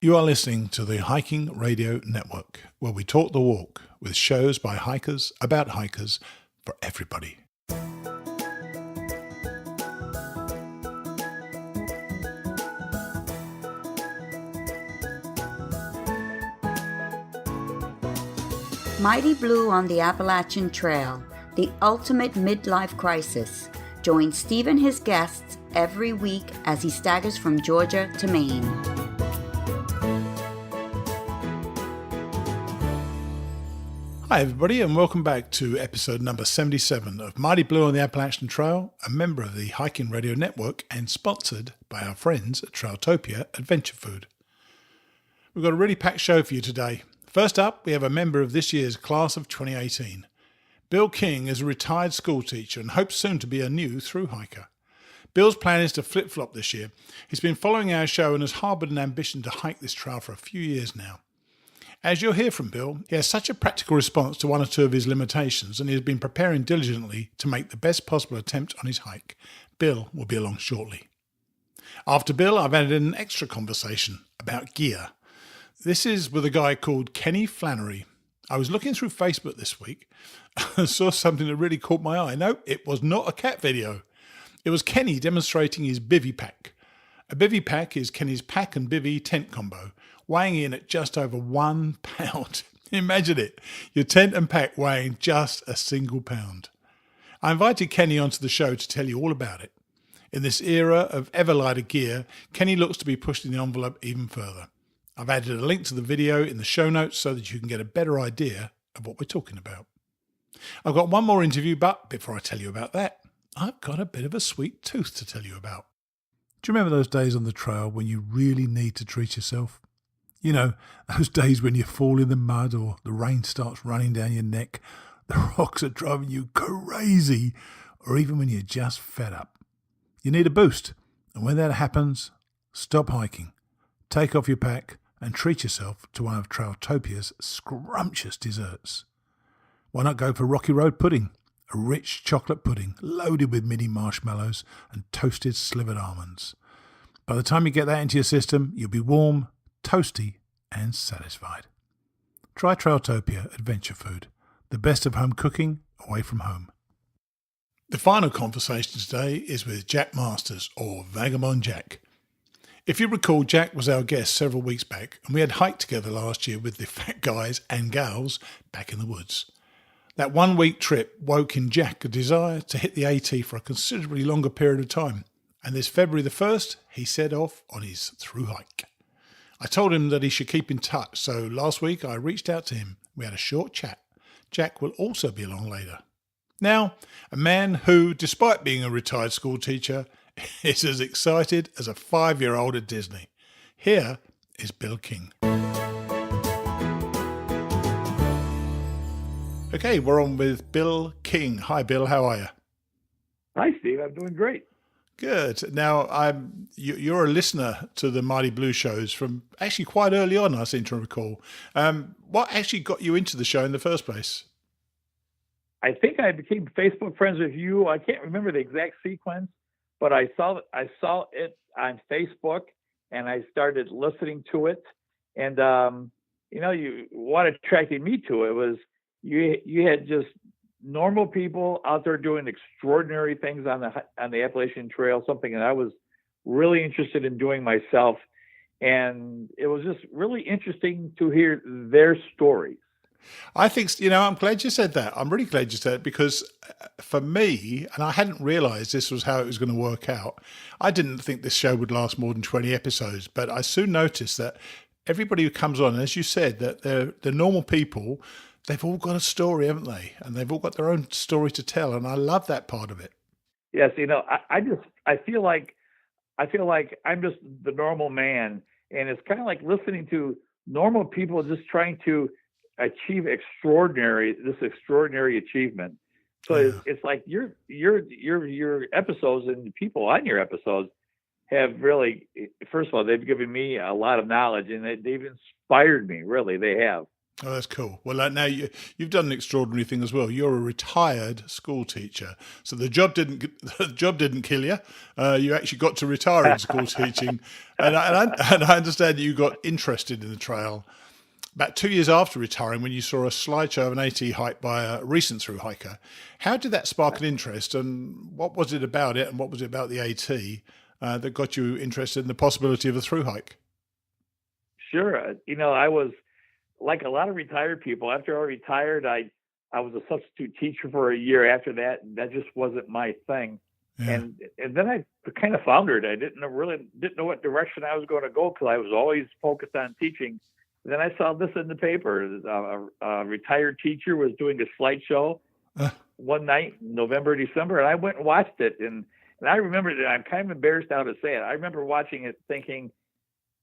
You are listening to the Hiking Radio Network, where we talk the walk with shows by hikers about hikers for everybody. Mighty Blue on the Appalachian Trail, the ultimate midlife crisis. Join Steve and his guests every week as he staggers from Georgia to Maine. Hi everybody, and welcome back to episode number 77 of Mighty Blue on the Appalachian Trail, a member of the Hiking Radio Network and sponsored by our friends at Trailtopia Adventure Food. We've got a really packed show for you today. First up, we have a member of this year's class of 2018. Bill King is a retired school teacher and hopes soon to be a new thru-hiker. Bill's plan is to flip-flop this year. He's been following our show and has harboured an ambition to hike this trail for a few years now. As you'll hear from Bill, he has such a practical response to one or two of his limitations, and he has been preparing diligently to make the best possible attempt on his hike. Bill will be along shortly. After Bill, I've added an extra conversation about gear. This is with a guy called Kenny Flannery. I was looking through Facebook this week and saw something that really caught my eye. No, it was not a cat video. It was Kenny demonstrating his bivy pack. A bivy pack is Kenny's pack and bivy tent combo, weighing in at just over 1 pound. Imagine it, your tent and pack weighing just a single pound. I invited Kenny onto the show to tell you all about it. In this era of ever lighter gear, Kenny looks to be pushing the envelope even further. I've added a link to the video in the show notes so that you can get a better idea of what we're talking about. I've got one more interview, but before I tell you about that, I've got a bit of a sweet tooth to tell you about. Do you remember those days on the trail when you really need to treat yourself? You know, those days when you fall in the mud or the rain starts running down your neck, the rocks are driving you crazy, or even when you're just fed up. You need a boost, and when that happens, stop hiking, take off your pack, and treat yourself to one of Trailtopia's scrumptious desserts. Why not go for Rocky Road pudding, a rich chocolate pudding loaded with mini marshmallows and toasted slivered almonds. By the time you get that into your system, you'll be warm, toasty, and satisfied. Try Trailtopia Adventure Food, the best of home cooking away from home. The final conversation today is with Jack Masters, or Vagabond Jack. If you recall, Jack was our guest several weeks back, and we had hiked together last year with the fat guys and gals back in the woods. That 1 week trip woke in Jack a desire to hit the AT for a considerably longer period of time, and this February the 1st, he set off on his thru-hike. I told him that he should keep in touch, so last week I reached out to him. We had a short chat. Jack will also be along later. Now, a man who, despite being a retired school teacher, is as excited as a 5-year-old at Disney. Here is Bill King. Okay, we're on with Bill King. Hi, Bill. How are you? Hi, Steve. I'm doing great. Good. Now, you're a listener to the Mighty Blue shows from actually quite early on, I seem to recall. What actually got you into the show in the first place? I think I became Facebook friends with you. I can't remember the exact sequence, but I saw it on Facebook, and I started listening to it. And what attracted me to it was you had just normal people out there doing extraordinary things on the Appalachian Trail, something that I was really interested in doing myself. And it was just really interesting to hear their stories. I think, I'm glad you said that. I'm really glad you said it because for me, and I hadn't realized this was how it was going to work out, I didn't think this show would last more than 20 episodes, but I soon noticed that everybody who comes on, as you said, that they're normal people. They've all got a story, haven't they? And they've all got their own story to tell. And I love that part of it. Yes. I feel like I'm just the normal man. And it's kind of like listening to normal people just trying to achieve extraordinary achievement. So yeah. It's like your episodes and the people on your episodes have really, first of all, they've given me a lot of knowledge and they've inspired me. Really, they have. Oh, that's cool. Well, now you've done an extraordinary thing as well. You're a retired school teacher, so the job didn't the job didn't kill you. You actually got to retire in school teaching, and I understand you got interested in the trail about 2 years after retiring when you saw a slideshow of an AT hike by a recent thru-hiker. How did that spark an interest, and what was it about it, and what was it about the AT that got you interested in the possibility of a thru-hike? Sure. I was like a lot of retired people. After I retired, I was a substitute teacher for a year after that. And that just wasn't my thing. Yeah. And then I kind of floundered. I didn't know what direction I was going to go because I was always focused on teaching. And then I saw this in the paper. A retired teacher was doing a slideshow one night, November, December, and I went and watched it. And I remember that. I'm kind of embarrassed now to say it. I remember watching it thinking,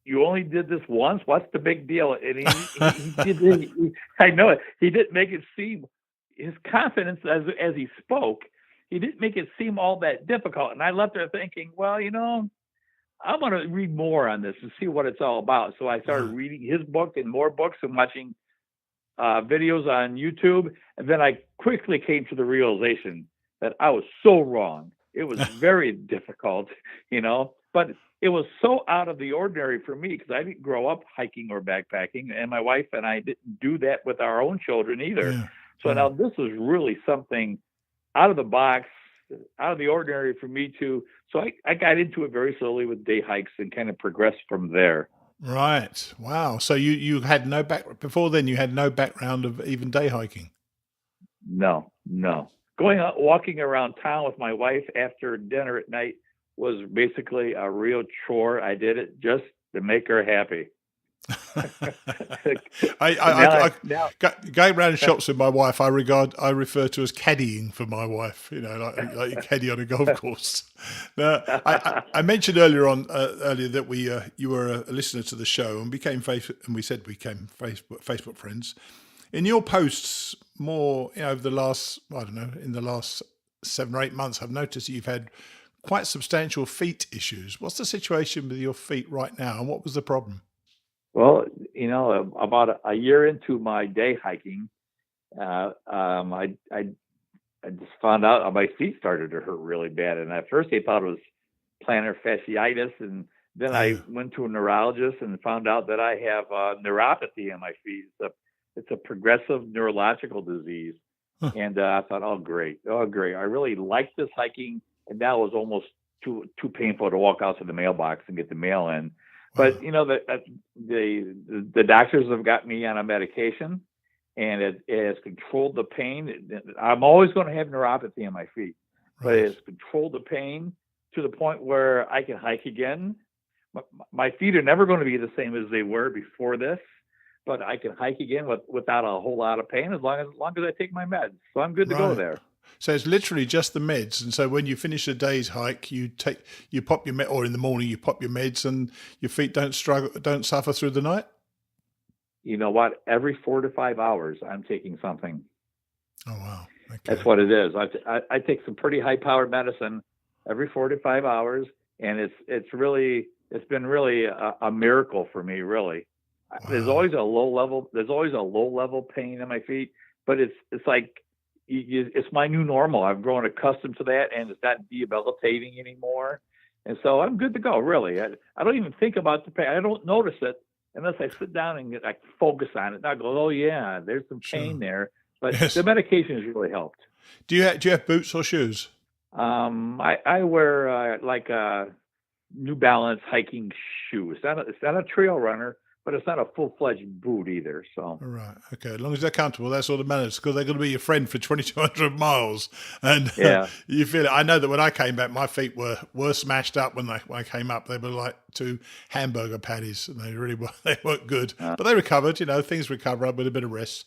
you only did this once? What's the big deal? And I know it. He didn't make it seem, his confidence as he spoke, he didn't make it seem all that difficult. And I left there thinking, well, I'm going to read more on this and see what it's all about. So I started reading his book and more books and watching videos on YouTube. And then I quickly came to the realization that I was so wrong. It was very difficult, but it was so out of the ordinary for me because I didn't grow up hiking or backpacking, and my wife and I didn't do that with our own children either. Yeah. So now this was really something out of the box, out of the ordinary for me too. So I got into it very slowly with day hikes and kind of progressed from there. Right. Wow. So you had before then you had no background of even day hiking. No. Going out, walking around town with my wife after dinner at night was basically a real chore. I did it just to make her happy. Going around shops with my wife, I refer to as caddying for my wife. Like you caddy on a golf course. Now, I mentioned earlier that you were a listener to the show and became Facebook friends. In your posts, more over the last in the last 7 or 8 months, I've noticed that you've had quite substantial feet issues. What's the situation with your feet right now, and what was the problem? Well, about a year into my day hiking, I just found out my feet started to hurt really bad. And at first they thought it was plantar fasciitis. And then I went to a neurologist and found out that I have neuropathy in my feet. It's a progressive neurological disease. Huh. And I thought, oh, great. I really liked this hiking. And now it was almost too painful to walk out to the mailbox and get the mail in. But the doctors have got me on a medication, and it has controlled the pain. I'm always going to have neuropathy in my feet, but it has controlled the pain to the point where I can hike again. My feet are never going to be the same as they were before this, but I can hike again without a whole lot of pain as long as I take my meds. So I'm good to go there. So it's literally just the meds. And so when you finish a day's hike, you pop your or in the morning you pop your meds, and your feet don't suffer through the night. You know what? Every 4 to 5 hours, I'm taking something. Oh wow! Okay. That's what it is. I take some pretty high-powered medicine every 4 to 5 hours, and it's been really a miracle for me. Really, wow. There's always a low level pain in my feet, but it's like. It's my new normal. I've grown accustomed to that, and it's not debilitating anymore. And so I'm good to go, really. I don't even think about the pain. I don't notice it unless I sit down and I focus on it. And I go, oh, yeah, there's some pain there. But the medication has really helped. Do you have boots or shoes? I wear New Balance hiking shoe. It's not a trail runner, but it's not a full-fledged boot either. So right, okay. As long as they're comfortable, that's all that matters, because they're going to be your friend for 2,200 miles, and you feel it. I know that when I came back, my feet were smashed up when I came up. They were like 2 hamburger patties, and they weren't good, but they recovered. Things recover up with a bit of rest.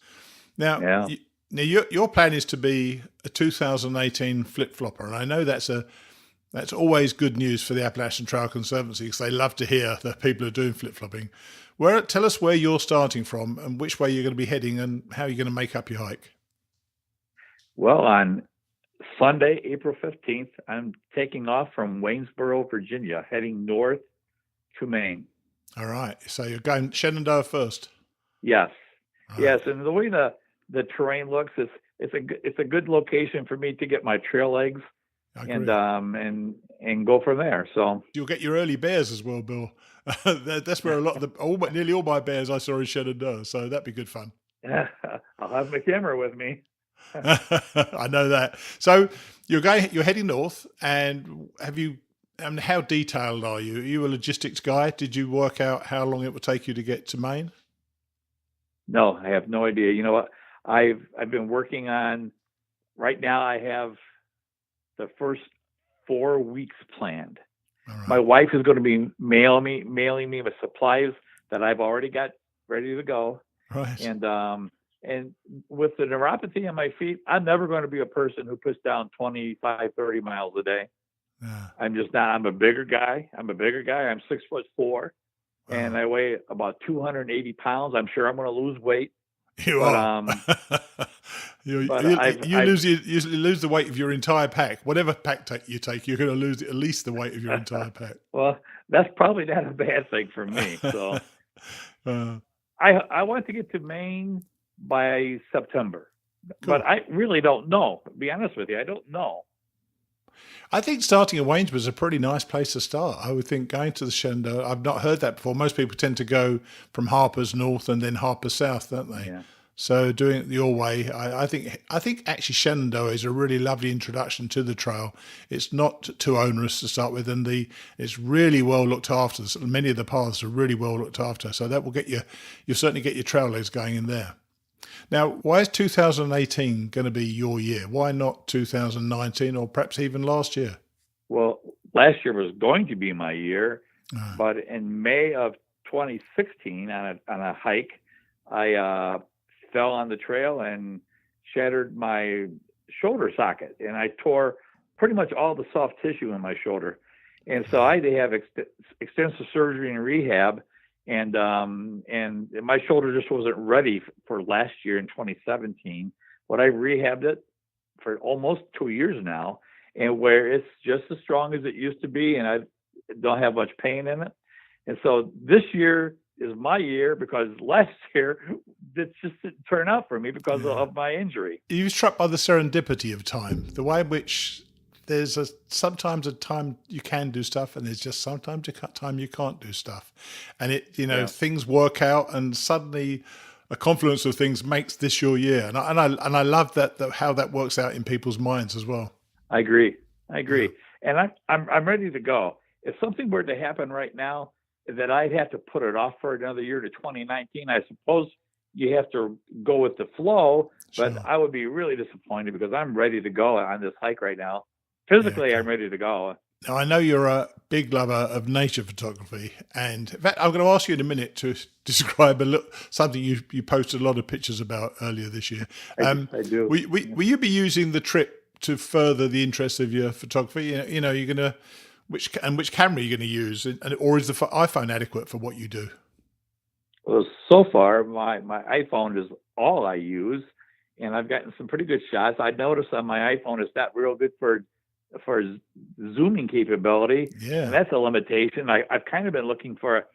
Now, your plan is to be a 2018 flip-flopper, and I know that's always good news for the Appalachian Trail Conservancy, because they love to hear that people are doing flip-flopping. Tell us where you're starting from and which way you're going to be heading and how you're going to make up your hike. Well, on Sunday, April 15th, I'm taking off from Waynesboro, Virginia, heading north to Maine. All right. So you're going Shenandoah first? Yes. Yes, and the way the terrain looks, it's a good location for me to get my trail legs I and agree. and go from there. So You'll get your early bears as well, Bill. That's where a lot of nearly all my bears I saw in Shenandoah, so that'd be good fun. I'll have my camera with me. I know that. So you're heading north, and how detailed are you? Are you a logistics guy? Did you work out how long it would take you to get to Maine? No, I have no idea. You know what? I've been working on right now. I have the first 4 weeks planned. All My right. wife is going to be mailing me with supplies that I've already got ready to go. Right. And with the neuropathy in my feet, I'm never going to be a person who puts down 25, 30 miles a day. Yeah. I'm just not. I'm a bigger guy. I'm 6'4", and Wow. I weigh about 280 pounds. I'm sure I'm going to lose weight, You but are. but You lose the weight of your entire pack. Whatever pack you take, you're going to lose at least the weight of your entire pack. well, that's probably not a bad thing for me. So uh, I want to get to Maine by September, but cool. I really don't know. To be honest with you, I don't know. I think starting at Waynesburg is a pretty nice place to start. I would think going to the Shenandoah, I've not heard that before. Most people tend to go from Harper's north and then Harper's south, don't they? Yeah. So doing it your way, I think actually Shenandoah is a really lovely introduction to the trail. It's not too onerous to start with, and it's really well looked after. Many of the paths are really well looked after, so that will you'll certainly get your trail legs going in there. Now, why is 2018 going to be your year? Why not 2019 or perhaps even last year? Well, last year was going to be my year, Ah, but in May of 2016 on a hike, I fell on the trail and shattered my shoulder socket, and I tore pretty much all the soft tissue in my shoulder, and so I had to have extensive surgery and rehab, and my shoulder just wasn't ready for last year in 2017. But I rehabbed it for almost 2 years now, and where it's just as strong as it used to be, and I don't have much pain in it. And so this year is my year because last year it just didn't turn out for me because yeah. of my injury. You struck by the serendipity of time, the way in which there's sometimes a time you can do stuff, and there's just sometimes a time you can't do stuff, and Yeah, things work out, and suddenly a confluence of things makes this your year, and I love that how that works out in people's minds as well. I agree. I Yeah, agree. And I'm ready to go. If something were to happen right now, that I'd have to put it off for another year to 2019. I suppose you have to go with the flow, but sure. I would be really disappointed because I'm ready to go on this hike right now. Yeah, Physically, I'm cool. ready to go. Now, I know you're a big lover of nature photography, and in fact, I'm going to ask you in a minute to describe something you posted a lot of pictures about earlier this year. I do. Will you be using the trip to further the interest of your photography? You're going to which camera are you going to use, or is the iPhone adequate for what you do? Well, so far, my iPhone is all I use, and I've gotten some pretty good shots. I noticed on my iPhone it's not real good for zooming capability, and Yeah, that's a limitation. I've kind of been looking for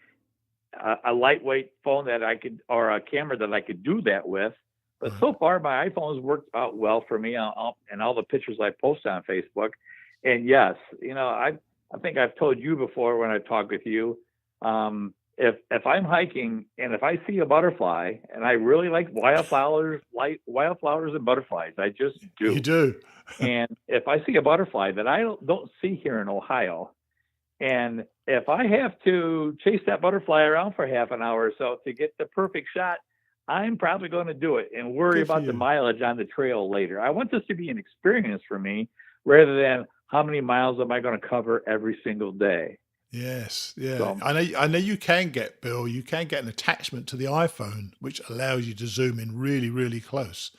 a lightweight phone that I could, or a camera that I could do that with. But right. so far, my iPhone has worked out well for me and all the pictures I post on Facebook. And yes, I think I've told you before when I talk with you, if I'm hiking and if I see a butterfly, and I really like wildflowers, and butterflies, I just You do. do. And if I see a butterfly that I don't see here in Ohio, and if I have to chase that butterfly around for half an hour or so to get the perfect shot, I'm probably going to do it and worry Good for about the you. mileage on the trail later. I want this to be an experience for me rather than how many miles am I going to cover every single day. Yes, yeah. So, I know you can get, Bill, you can get an attachment to the iPhone which allows you to zoom in really, really close.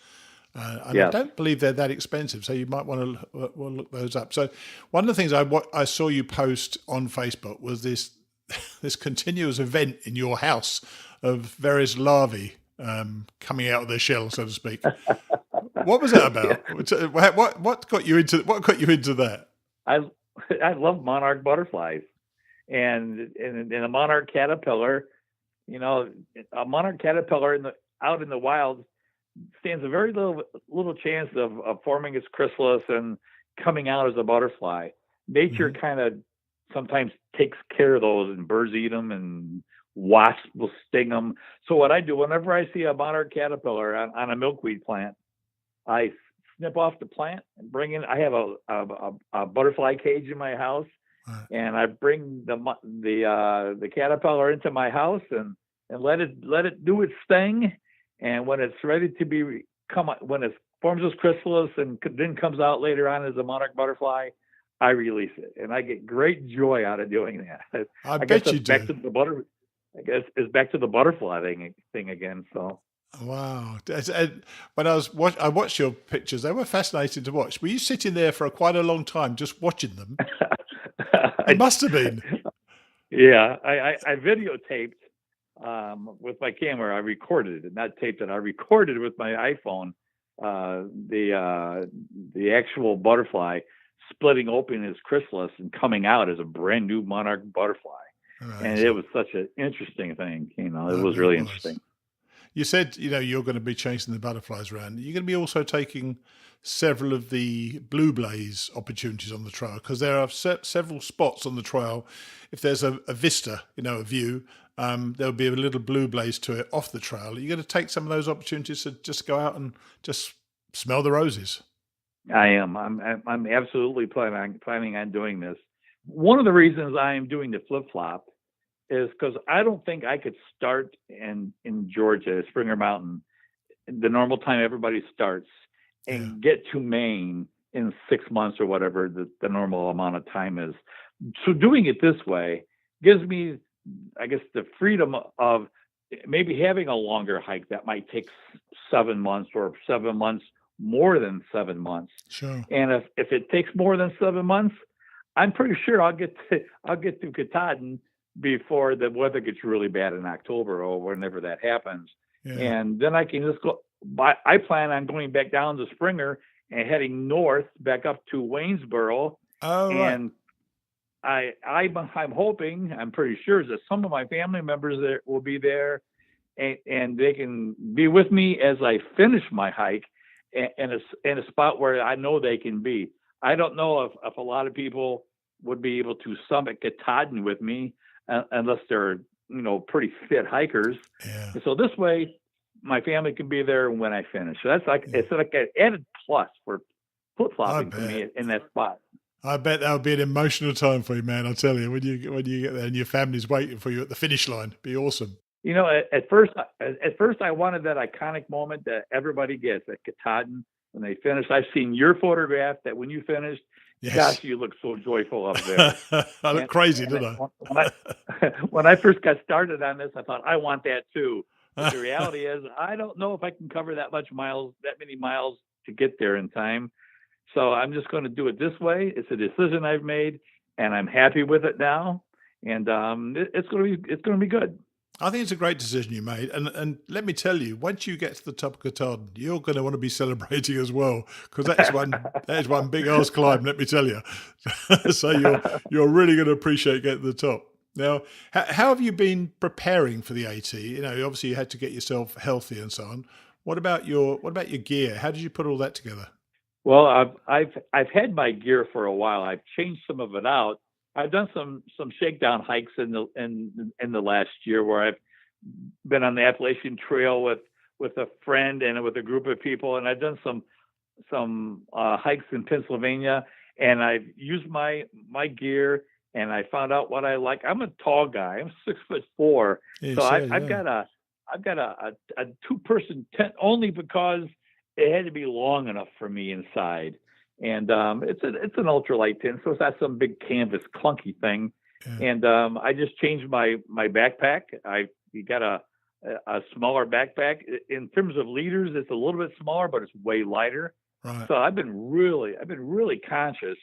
And I yes. don't believe they're that expensive, so you might want to look those up. So one of the things I saw you post on Facebook was this continuous event in your house of various larvae coming out of their shell, so to speak. What was that Yeah. about? What got you into that? I I love monarch butterflies, and a monarch caterpillar. A monarch caterpillar out in the wild stands a very little chance of forming its chrysalis and coming out as a butterfly. Nature kind of sometimes takes care of those, and birds eat them, and wasps will sting them. So what I do whenever I see a monarch caterpillar on a milkweed plant, I snip off the plant and bring in. I have a butterfly cage in my house, and I bring the caterpillar into my house and let it do its thing. And when it's ready to when it forms its chrysalis and then comes out later on as a monarch butterfly, I release it, and I get great joy out of doing that. I bet you do. I guess it's back to the butterfly thing again. So. Wow! When I watched your pictures, they were fascinating to watch. Were you sitting there for quite a long time just watching them? It must have been. Yeah, I videotaped with my camera. I recorded it, not taped it. I recorded with my iPhone the actual butterfly splitting open his chrysalis and coming out as a brand new monarch butterfly. Right. And it was such an interesting thing. It was really interesting. You said, you're going to be chasing the butterflies around. You're going to be also taking several of the blue blaze opportunities on the trail, because there are several spots on the trail. If there's a vista, a view, there'll be a little blue blaze to it off the trail. You're going to take some of those opportunities to just go out and just smell the roses. I am. I'm absolutely planning on doing this. One of the reasons I am doing the flip-flop is because I don't think I could start in Georgia, Springer Mountain, the normal time everybody starts, and get to Maine in 6 months or whatever the normal amount of time is. So doing it this way gives me, I guess, the freedom of maybe having a longer hike that might take 7 months, or 7 months, more than 7 months. Sure. And if it takes more than 7 months, I'm pretty sure I'll get to Katahdin before the weather gets really bad in October or whenever that happens. Yeah. And then I can just go. I plan on going back down to Springer and heading north back up to Waynesboro. Oh, right. And I'm hoping, I'm pretty sure that some of my family members there will be there, and they can be with me as I finish my hike in a spot where I know they can be. I don't know if a lot of people would be able to summit Katahdin with me unless they're, pretty fit hikers. Yeah. So this way, my family can be there when I finish. So that's it's like an added plus for flip-flopping for me in that spot. I bet that would be an emotional time for you, man. I'll tell you, when you get there and your family's waiting for you at the finish line. It'd be awesome. At first I wanted that iconic moment that everybody gets at Katahdin when they finish. I've seen your photograph that when you finished, yes. Gosh, you look so joyful up there. I look crazy, didn't I? When I first got started on this, I thought, I want that too. But the reality is, I don't know if I can cover that many miles to get there in time. So I'm just going to do it this way. It's a decision I've made, and I'm happy with it now. And it's going to be good. I think it's a great decision you made. And let me tell you, once you get to the top of Katahdin, you're going to want to be celebrating as well, because that is one big ass climb, let me tell you. So you're really going to appreciate getting to the top. Now, how have you been preparing for the AT? Obviously you had to get yourself healthy and so on. What about your gear? How did you put all that together? Well, I've had my gear for a while. I've changed some of it out. I've done some shakedown hikes in the last year where I've been on the Appalachian Trail with a friend and with a group of people, and I've done some hikes in Pennsylvania, and I've used my gear, and I found out what I like. I'm a tall guy. I'm 6'4", so I've got a 2-person tent only because it had to be long enough for me inside. And it's an ultralight tent, so it's not some big canvas clunky thing. Yeah. And I just changed my backpack. You got a smaller backpack. In terms of liters, it's a little bit smaller, but it's way lighter. Right. So I've been really conscious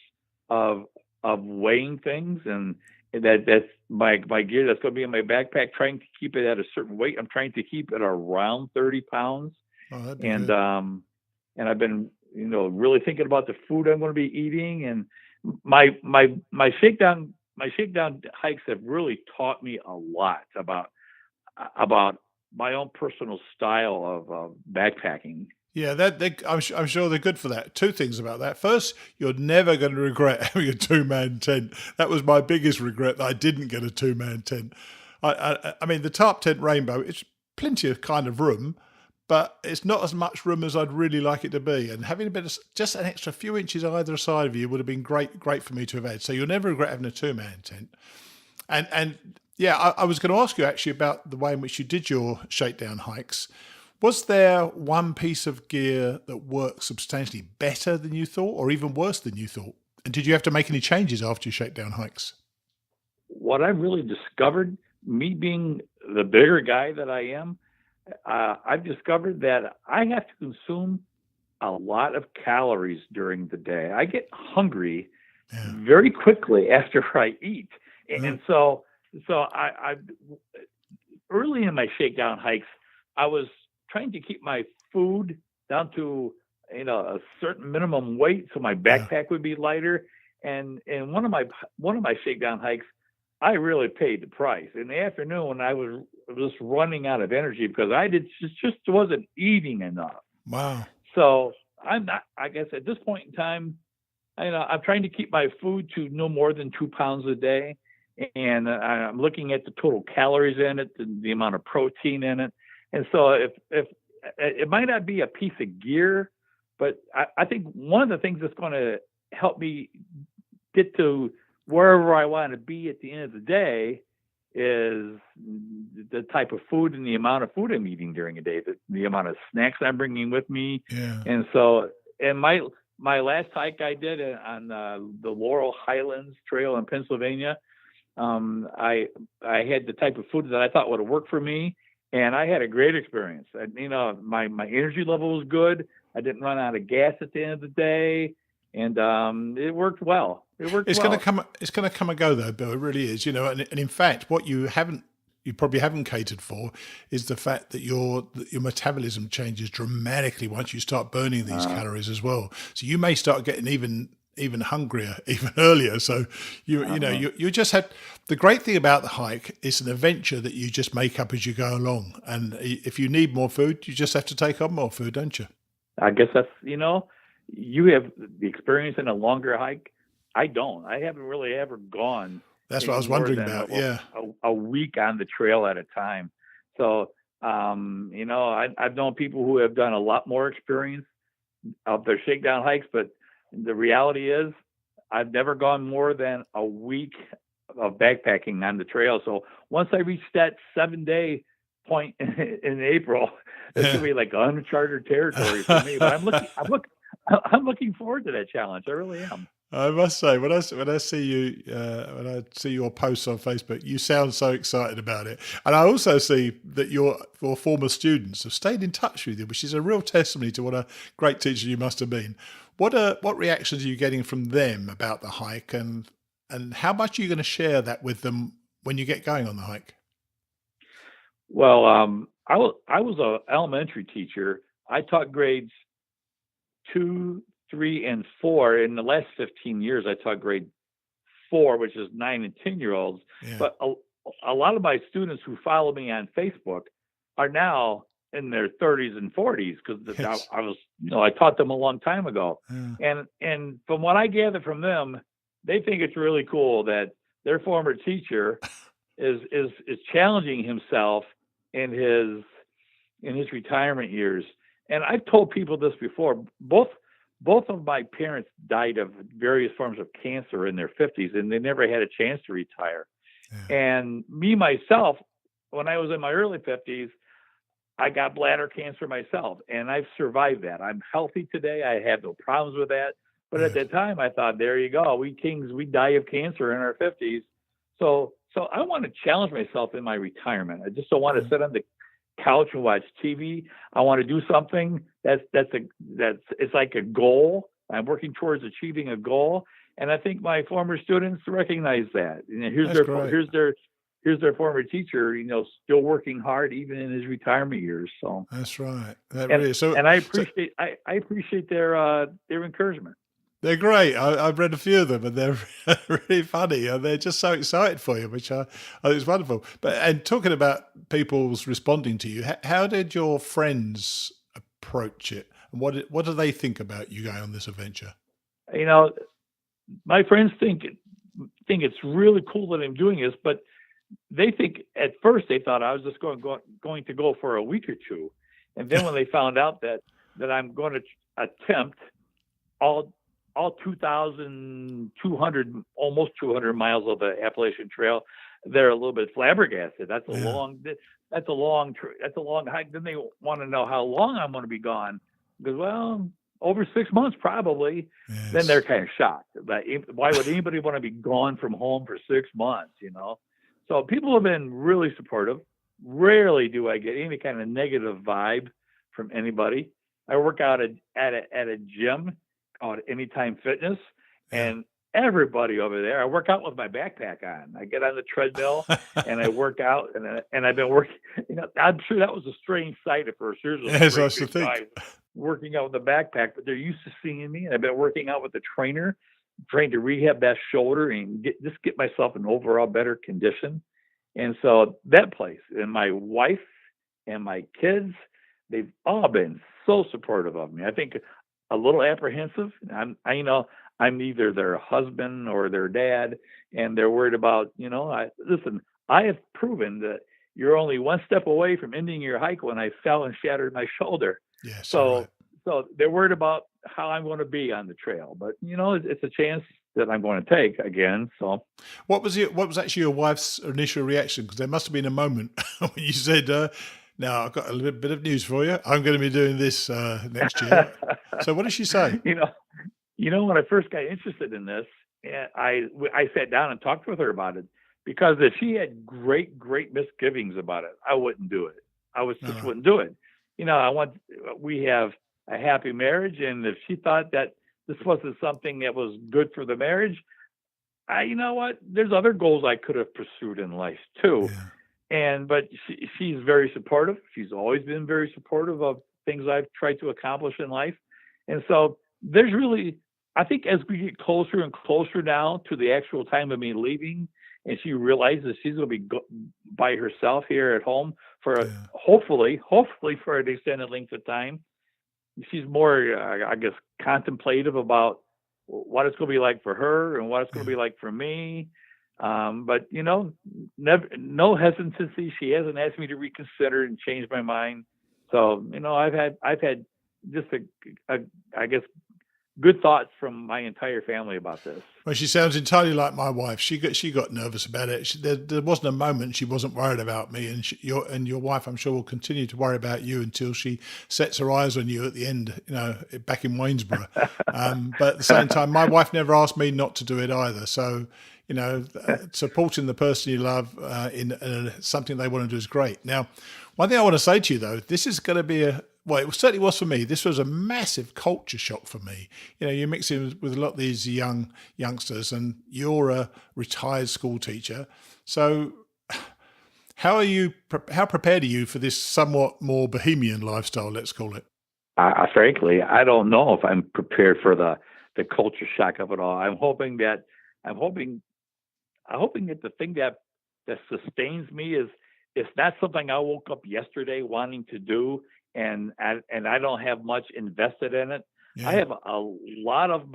of weighing things, and that's my gear that's going to be in my backpack. Trying to keep it at a certain weight. I'm trying to keep it around 30 pounds. Oh, that'd be and good. And I've been really thinking about the food I'm going to be eating, and my shakedown hikes have really taught me a lot about my own personal style of backpacking. Yeah, I'm sure they're good for that. Two things about that. First, you're never going to regret having a two-man tent. That was my biggest regret, that I didn't get a two-man tent. I mean, the tarp tent Rainbow, it's plenty of kind of room, but it's not as much room as I'd really like it to be. And having a bit of just an extra few inches either side of you would have been great for me to have had. So you'll never regret having a two-man tent. And yeah, I was going to ask you actually about the way in which you did your shakedown hikes. Was there one piece of gear that worked substantially better than you thought, or even worse than you thought? And did you have to make any changes after your shakedown hikes? What I really discovered, me being the bigger guy that I am, I've discovered that I have to consume a lot of calories during the day. I get hungry very quickly after I eat. And so I early in my shakedown hikes, I was trying to keep my food down to a certain minimum weight so my backpack would be lighter. And one of my shakedown hikes, I really paid the price. In the afternoon, I was just running out of energy because I just wasn't eating enough. Wow. So I'm not, I guess at this point in time, I'm trying to keep my food to no more than 2 pounds a day. And I'm looking at the total calories in it, the amount of protein in it. And so if it might not be a piece of gear, but I think one of the things that's going to help me get to wherever I want to be at the end of the day is the type of food and the amount of food I'm eating during a day, the amount of snacks I'm bringing with me. Yeah. And so, and my last hike I did on the Laurel Highlands Trail in Pennsylvania, I had the type of food that I thought would work for me. And I had a great experience. My energy level was good. I didn't run out of gas at the end of the day, and it worked well. It's going to come and go though, Bill. It really is. And in fact, what you probably haven't catered for is the fact that your metabolism changes dramatically once you start burning these calories as well. So you may start getting even hungrier, even earlier. So you just had, the great thing about the hike is an adventure that you just make up as you go along. And if you need more food, you just have to take on more food, don't you? I guess that's, you have the experience in a longer hike. I don't. I haven't really ever gone. That's what I was wondering about. A week on the trail at a time. So, I've known people who have done a lot more experience of their shakedown hikes, but the reality is I've never gone more than a week of backpacking on the trail. So once I reach that 7-day point in April, it's gonna be like uncharted territory for me. But I'm looking forward to that challenge. I really am. I must say, when I see you, when I see your posts on Facebook, you sound so excited about it. And I also see that your former students have stayed in touch with you, which is a real testimony to what a great teacher you must have been. What reactions are you getting from them about the hike, and how much are you going to share that with them when you get going on the hike? Well, I was an elementary teacher. I taught grades 2, 3, and 4. In the last 15 years, I taught grade 4, which is 9 and 10-year-olds. Yeah. But a lot of my students who follow me on Facebook are now in their 30s and 40s because I taught them a long time ago. Yeah. And from what I gather from them, they think it's really cool that their former teacher is challenging himself in his retirement years. And I've told people this before. Both of my parents died of various forms of cancer in their 50s, and they never had a chance to retire. Yeah. And me, myself, when I was in my early 50s, I got bladder cancer myself, and I've survived that. I'm healthy today. I have no problems with that. But at that time, I thought, there you go. We kings, we die of cancer in our 50s. So I want to challenge myself in my retirement. I just don't want to sit on the couch and watch TV. I want to do something that's it's like a goal. I'm working towards achieving a goal, and I think my former students recognize that. Here's their former teacher, still working hard even in his retirement years. So that's right. That really is. And I appreciate their encouragement. They're great. I've read a few of them, and they're really funny, and they're just so excited for you, which I think is wonderful. But and talking about people's responding to you, how did your friends approach it, and what do they think about you going on this adventure? You know, my friends think it's really cool that I'm doing this, but they think at first they thought I was just going to go for a week or two, and then when they found out that I'm going to attempt all 2,200, almost 200 miles of the Appalachian Trail, they're a little bit flabbergasted. That's a long hike. Then they want to know how long I'm going to be gone. Because, well, over 6 months probably. Yes. Then they're kind of shocked. Like, why would anybody want to be gone from home for 6 months? So people have been really supportive. Rarely do I get any kind of negative vibe from anybody. I work out at a gym called Anytime Fitness, and everybody over there, I work out with my backpack on. I get on the treadmill and I work out, and I've been working. I'm sure that was a strange sight at first. Here's a strange guy working out with a backpack, but they're used to seeing me, and I've been working out with the trainer, trying to rehab that shoulder and get myself in overall better condition. And so that place, and my wife and my kids, they've all been so supportive of me. I think a little apprehensive. I'm either their husband or their dad, and they're worried about, listen, I have proven that you're only one step away from ending your hike when I fell and shattered my shoulder. Yes. So they're worried about how I'm going to be on the trail, but it's a chance that I'm going to take again. So what was actually your wife's initial reaction? Because there must have been a moment when you said, now I've got a little bit of news for you. I'm going to be doing this next year. So what did she say? When I first got interested in this, I sat down and talked with her about it, because if she had great misgivings about it, I wouldn't do it. Just wouldn't do it. We have a happy marriage, and if she thought that this wasn't something that was good for the marriage, there's other goals I could have pursued in life too. Yeah. But she's very supportive. She's always been very supportive of things I've tried to accomplish in life. And so there's really, I think as we get closer and closer now to the actual time of me leaving, and she realizes she's going to be by herself here at home for hopefully for an extended length of time, she's more, I guess, contemplative about what it's going to be like for her and what it's going to be like for me. But no hesitancy. She hasn't asked me to reconsider and change my mind. So I've had just I guess good thoughts from my entire family about this. Well, she sounds entirely like my wife. She got nervous about it. There wasn't a moment she wasn't worried about me, and your wife, I'm sure, will continue to worry about you until she sets her eyes on you at the end, back in Waynesboro. But at the same time, my wife never asked me not to do it either. So, supporting the person you love in something they want to do is great. Now, one thing I want to say to you, though, this is going to be it certainly was for me. This was a massive culture shock for me. You're mixing with a lot of these youngsters, and you're a retired school teacher. So how prepared are you for this somewhat more bohemian lifestyle, let's call it? Frankly, I don't know if I'm prepared for the culture shock of it all. I'm hoping that the thing that sustains me is, it's not something I woke up yesterday wanting to do, and I don't have much invested in it. Yeah. I have a lot of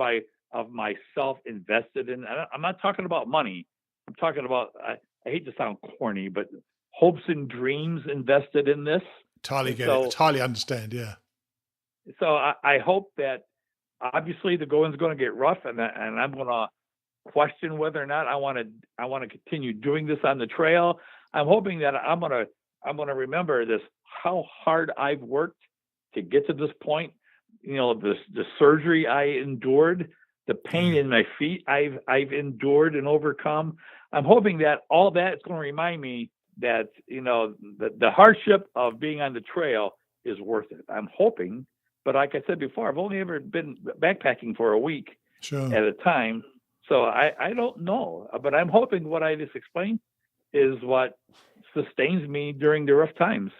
myself invested in. I'm not talking about money. I'm talking about, I hate to sound corny, but hopes and dreams invested in this. Entirely get it. Entirely understand. Yeah. So I hope that, obviously the going's going to get rough, and I'm going to question whether or not I want to continue doing this on the trail. I'm hoping that I'm going to remember this, how hard I've worked to get to this point. The surgery I endured, the pain in my feet I've endured and overcome. I'm hoping that all that is going to remind me that, the hardship of being on the trail is worth it. I'm hoping, but like I said before, I've only ever been backpacking for a week at a time. So I don't know, but I'm hoping what I just explained is what sustains me during the rough times.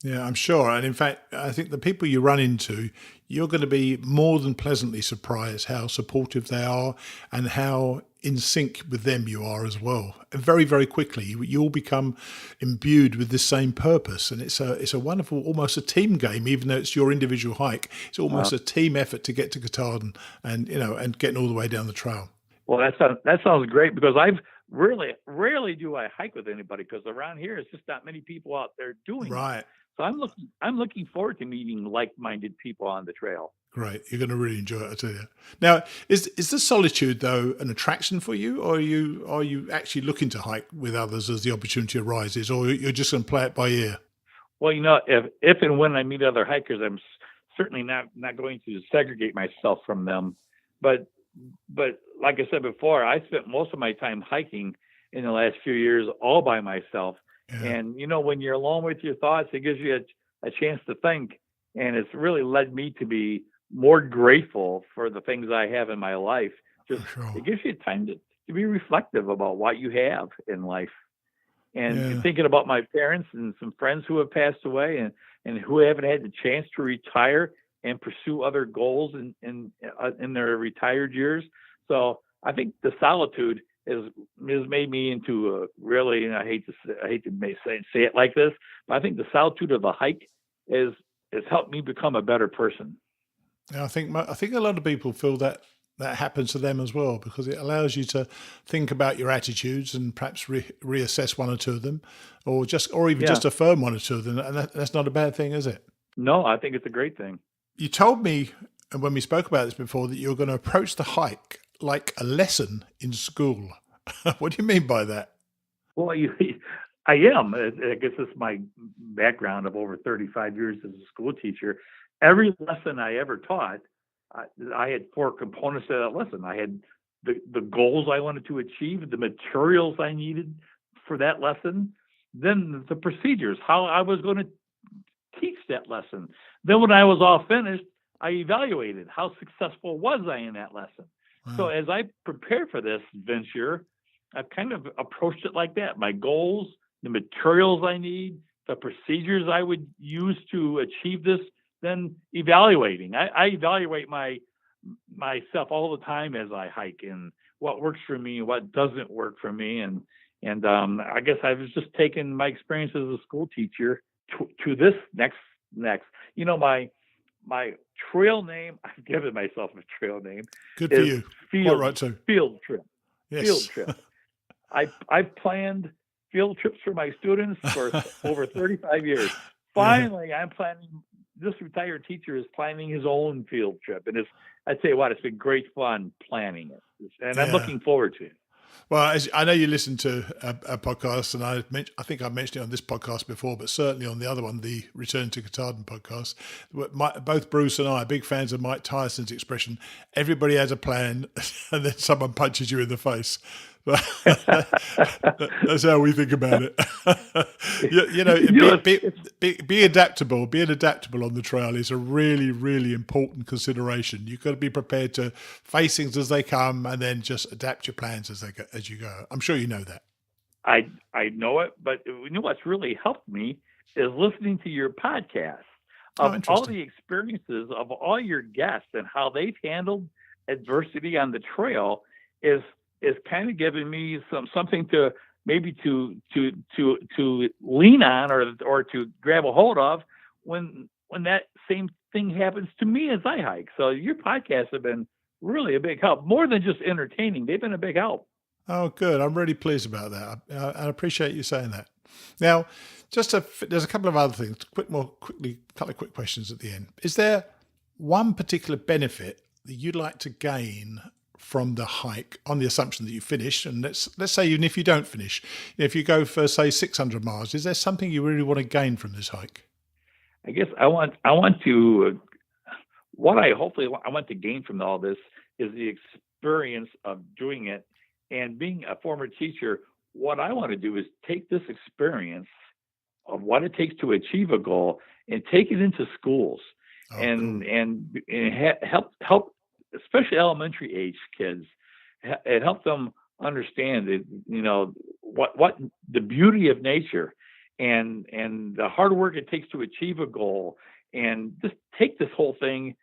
Yeah, I'm sure. And in fact, I think the people you run into, you're going to be more than pleasantly surprised how supportive they are and how in sync with them you are as well. And very, very quickly, you all become imbued with this same purpose. And it's a wonderful, almost a team game, even though it's your individual hike. It's almost a team effort to get to Katahdin and, and getting all the way down the trail. Well, that sounds great, because I've really rarely do I hike with anybody, because around here it's just not many people out there doing it. Right. So I'm looking forward to meeting like-minded people on the trail. Great. You're going to really enjoy it, I tell you. Now, is the solitude, though, an attraction for you, or are you actually looking to hike with others as the opportunity arises, or you're just going to play it by ear? Well, if and when I meet other hikers, I'm certainly not going to segregate myself from them. But like I said before, I spent most of my time hiking in the last few years all by myself. Yeah. And, when you're alone with your thoughts, it gives you a chance to think. And it's really led me to be more grateful for the things I have in my life. It gives you time to be reflective about what you have in life. And thinking about my parents and some friends who have passed away and who haven't had the chance to retire and pursue other goals in their retired years. So I think the solitude has made me into a really, and I hate to say it like this, but I think the solitude of the hike has helped me become a better person. Yeah, I think a lot of people feel that happens to them as well, because it allows you to think about your attitudes and perhaps reassess one or two of them, or even just affirm one or two of them. And that's not a bad thing, is it? No, I think it's a great thing. You told me when we spoke about this before that you're going to approach the hike like a lesson in school. What do you mean by that? Well, I am. I guess it's my background of over 35 years as a school teacher. Every lesson I ever taught, I had 4 components to that lesson. I had the goals I wanted to achieve, the materials I needed for that lesson, then the procedures, how I was going to teach that lesson. Then when I was all finished, I evaluated how successful was I in that lesson. Wow. So as I prepared for this venture, I've kind of approached it like that. My goals, the materials I need, the procedures I would use to achieve this, then evaluating. I evaluate myself all the time as I hike, and what works for me, what doesn't work for me. And I guess I was just taking my experience as a school teacher to this next. My trail name, I've given myself a trail name. Good for you. Field, right too. Field trip. Yes. Field trip. I've planned field trips for my students for over 35 years. Finally, I'm planning. This retired teacher is planning his own field trip, and I'd say it's been great fun planning it, and I'm looking forward to it. Well, I know you listen to a podcast, and I think I mentioned it on this podcast before, but certainly on the other one, the Return to Katahdin podcast. Both Bruce and I are big fans of Mike Tyson's expression, everybody has a plan, and then someone punches you in the face. That's how we think about it. Be adaptable. Being adaptable on the trail is a really, really important consideration. You've got to be prepared to face things as they come, and then just adapt your plans as you go. I'm sure you know that. I know it, but what's really helped me is listening to your podcast of all the experiences of all your guests and how they've handled adversity on the trail is kind of giving me something to maybe to lean on or to grab a hold of when that same thing happens to me as I hike. So your podcasts have been really a big help, more than just entertaining. They've been a big help. Oh, good. I'm really pleased about that. I appreciate you saying that. Now, there's a couple of other things. A couple of quick questions at the end. Is there one particular benefit that you'd like to gain from the hike, on the assumption that you finish? And let's say even if you don't finish, if you go for say 600 miles, is there something you really want to gain from this hike? I guess I want to gain from all this is the experience of doing it. And being a former teacher, what I want to do is take this experience of what it takes to achieve a goal and take it into schools and help especially elementary age kids, and help them understand that, what the beauty of nature and the hard work it takes to achieve a goal, and just take this whole thing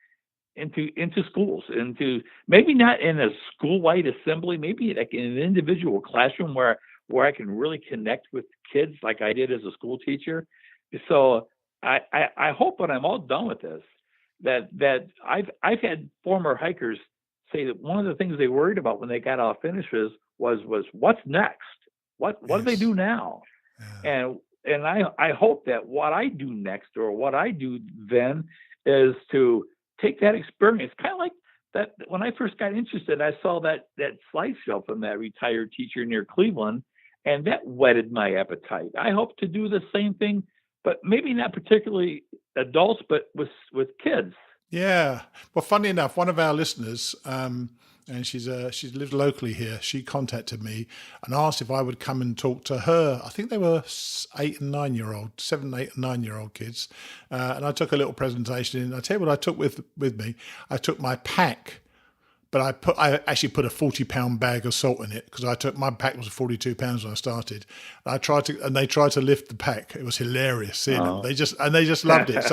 into schools, into maybe not in a school-wide assembly, maybe like in an individual classroom where I can really connect with kids like I did as a school teacher. So I hope when I'm all done with this that I've had former hikers say that one of the things they worried about when they got off finishes was what's next? What do they do now? Yeah. And I hope that what I do next, or what I do then, is to take that experience, kind of like that. When I first got interested, I saw that slideshow from that retired teacher near Cleveland, and that whetted my appetite. I hope to do the same thing, but maybe not particularly adults, but with kids. Yeah. Well, funny enough, one of our listeners, and she's lived locally here, she contacted me and asked if I would come and talk to her. I think they were 7, 8, and 9-year-old kids. And I took a little presentation, and I tell you what I took with me. I took my pack, but I actually put a 40-pound bag of salt in it, because my pack was 42 pounds when I started. And they tried to lift the pack. It was hilarious seeing them. They just loved it.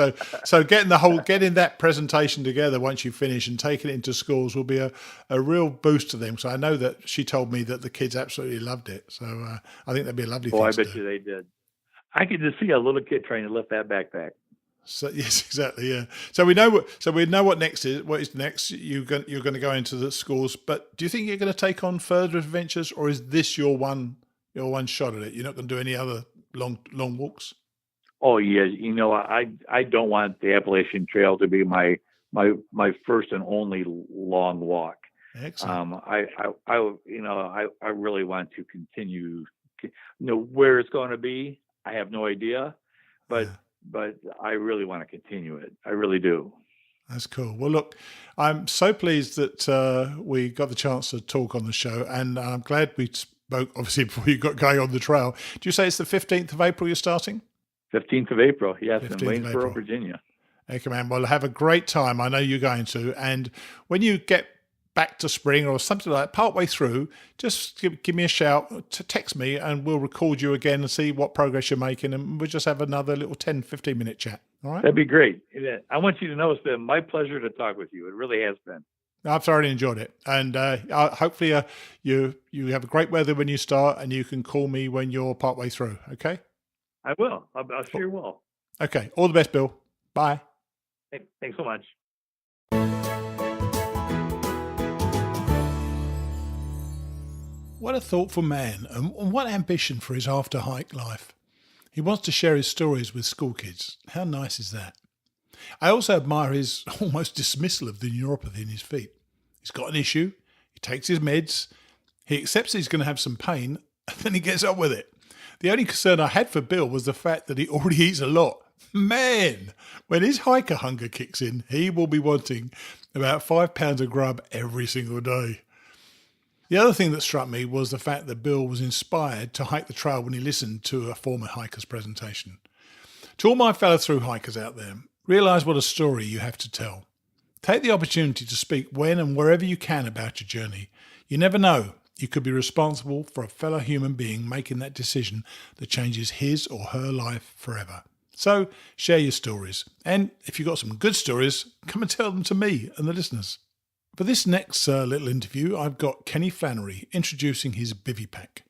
So getting that presentation together once you finish and taking it into schools will be a real boost to them. So I know that she told me that the kids absolutely loved it. So I think that'd be a lovely thing. I bet you they did. I could just see a little kid trying to lift that backpack. So yes, exactly. Yeah. So we know what next is. What is next? You're going to go into the schools, but do you think you're going to take on further adventures, or is this your one shot at it? You're not going to do any other long walks? Oh yeah, I don't want the Appalachian Trail to be my first and only long walk. Excellent. I really want to continue. Where it's going to be, I have no idea, but. Yeah. But I really want to continue it. I really do. That's cool. Well, look, I'm so pleased that we got the chance to talk on the show, and I'm glad we spoke, obviously, before you got going on the trail. Do you say it's the 15th of April you're starting? 15th of April, yes, in Waynesboro, Virginia. Okay, man. Well, have a great time. I know you're going to. And when you get back to spring or something like that, partway through, just give me a shout, text me, and we'll record you again and see what progress you're making, and we'll just have another little 10, 15-minute chat. All right? That'd be great. I want you to know it's been my pleasure to talk with you. It really has been. I've thoroughly enjoyed it. And hopefully you have great weather when you start, and you can call me when you're partway through, okay? I will. I sure will. Okay. All the best, Bill. Bye. Hey, thanks so much. What a thoughtful man, and what ambition for his after-hike life. He wants to share his stories with school kids. How nice is that? I also admire his almost dismissal of the neuropathy in his feet. He's got an issue, he takes his meds, he accepts he's going to have some pain, and then he gets on with it. The only concern I had for Bill was the fact that he already eats a lot. Man, when his hiker hunger kicks in, he will be wanting about 5 pounds of grub every single day. The other thing that struck me was the fact that Bill was inspired to hike the trail when he listened to a former hiker's presentation. To all my fellow thru-hikers out there, realise what a story you have to tell. Take the opportunity to speak when and wherever you can about your journey. You never know, you could be responsible for a fellow human being making that decision that changes his or her life forever. So share your stories. And if you've got some good stories, come and tell them to me and the listeners. For this next little interview, I've got Kenny Flannery introducing his bivy pack.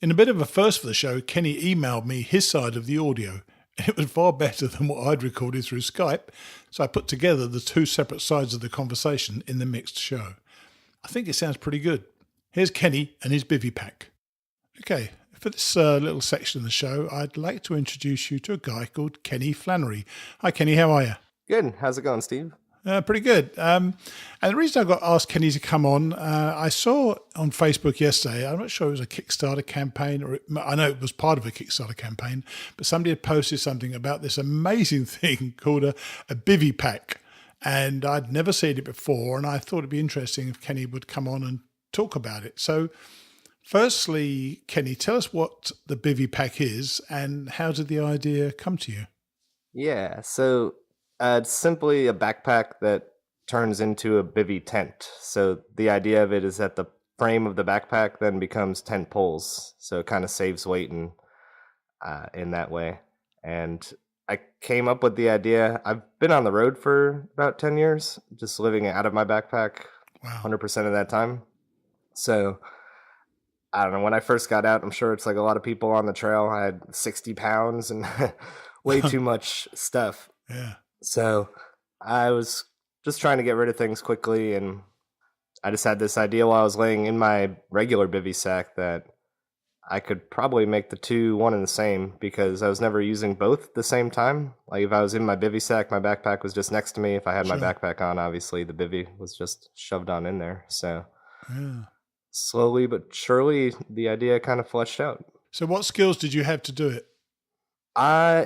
In a bit of a first for the show, Kenny emailed me his side of the audio, and it was far better than what I'd recorded through Skype, so I put together the two separate sides of the conversation in the mixed show. I think it sounds pretty good. Here's Kenny and his bivy pack. Okay, for this little section of the show, I'd like to introduce you to a guy called Kenny Flannery. Hi, Kenny, how are you? Good. How's it going, Steve? Pretty good. And the reason I got asked Kenny to come on, I saw on Facebook yesterday, I'm not sure it was a Kickstarter campaign, or I know it was part of a Kickstarter campaign, but somebody had posted something about this amazing thing called a bivy pack. And I'd never seen it before, and I thought it'd be interesting if Kenny would come on and talk about it. So firstly, Kenny, tell us what the bivy pack is and how did the idea come to you? Yeah, so it's simply a backpack that turns into a bivy tent. So the idea of it is that the frame of the backpack then becomes tent poles. So it kind of saves weight. And in that way. And I came up with the idea. I've been on the road for about 10 years, just living out of my backpack Wow. 100% of that time. So I don't know, when I first got out, I'm sure it's like a lot of people on the trail. I had 60 pounds and way too much stuff. Yeah. So I was just trying to get rid of things quickly, and I just had this idea while I was laying in my regular bivy sack that I could probably make the two one and the same, because I was never using both at the same time. Like if I was in my bivy sack, my backpack was just next to me. If I had my backpack on, obviously the bivy was just shoved on in there. So slowly but surely the idea kind of fleshed out. So what skills did you have to do it?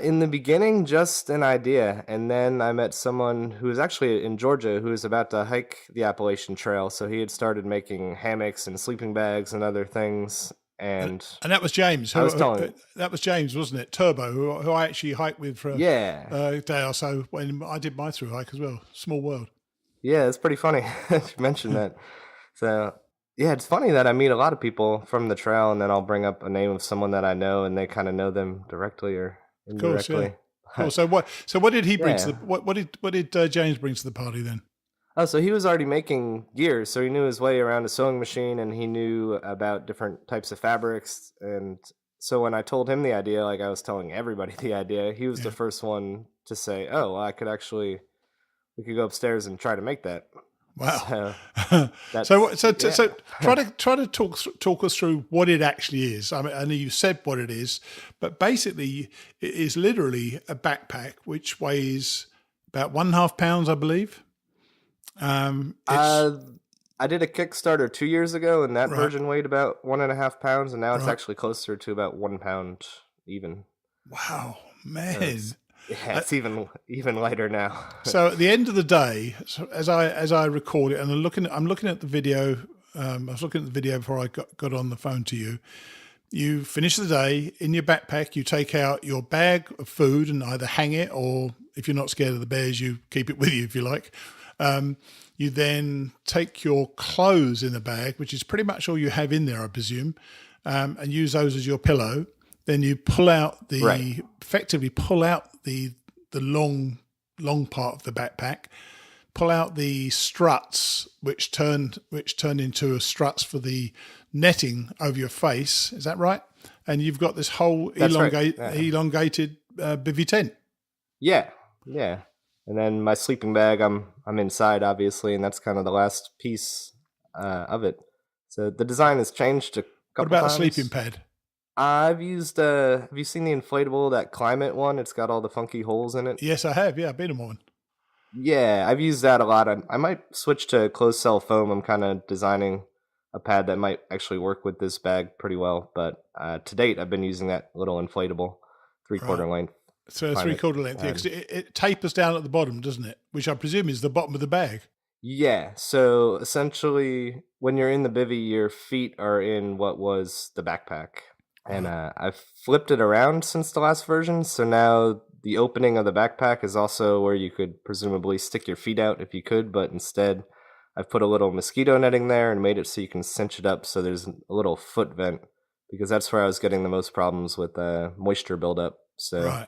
In the beginning, just an idea. And then I met someone who was actually in Georgia who was about to hike the Appalachian Trail. So he had started making hammocks and sleeping bags and other things. And that was James. That was James, wasn't it? Turbo, who I actually hiked with for a day or so when I did my thru-hike as well. Small world. Yeah, it's pretty funny you mentioned that. So yeah, it's funny that I meet a lot of people from the trail, and then I'll bring up a name of someone that I know, and they kind of know them directly or indirectly. Cool. So what did he bring to the what did James bring to the party then? Oh, so he was already making gear, so he knew his way around a sewing machine, and he knew about different types of fabrics. And so when I told him the idea, like I was telling everybody the idea, he was the first one to say, "Oh, well, we could go upstairs and try to make that." Wow. So try to talk us through what it actually is. I mean, I know you said what it is, but basically it is literally a backpack which weighs about 1.5 pounds, I believe. I did a Kickstarter 2 years ago, and that version weighed about 1.5 pounds, and now it's actually closer to about 1 pound even. Wow, man. Yeah, it's even lighter now. So at the end of the day, as I record it, and I'm looking at the video. I was looking at the video before I got on the phone to you. You finish the day in your backpack. You take out your bag of food and either hang it, or if you're not scared of the bears, you keep it with you if you like. You then take your clothes in the bag, which is pretty much all you have in there, I presume, and use those as your pillow. Then you pull out effectively pull out the long part of the backpack, pull out the struts, which turn into struts for the netting over your face. Is that right? And you've got this whole elongated bivy tent. Yeah. And then my sleeping bag, I'm inside, obviously, and that's kind of the last piece of it. So the design has changed a couple times. What about the sleeping pad? I've used, have you seen the inflatable, that climate one? It's got all the funky holes in it. Yes, I have. Yeah, I've been in one. Yeah, I've used that a lot. I might switch to closed cell foam. I'm kind of designing a pad that might actually work with this bag pretty well. But to date, I've been using that little inflatable 3/4 length. So 3/4 length, yeah, because it tapers down at the bottom, doesn't it? Which I presume is the bottom of the bag. Yeah, so essentially, when you're in the bivy, your feet are in what was the backpack. And I've flipped it around since the last version, so now the opening of the backpack is also where you could presumably stick your feet out if you could, but instead I've put a little mosquito netting there and made it so you can cinch it up so there's a little foot vent, because that's where I was getting the most problems with moisture buildup. So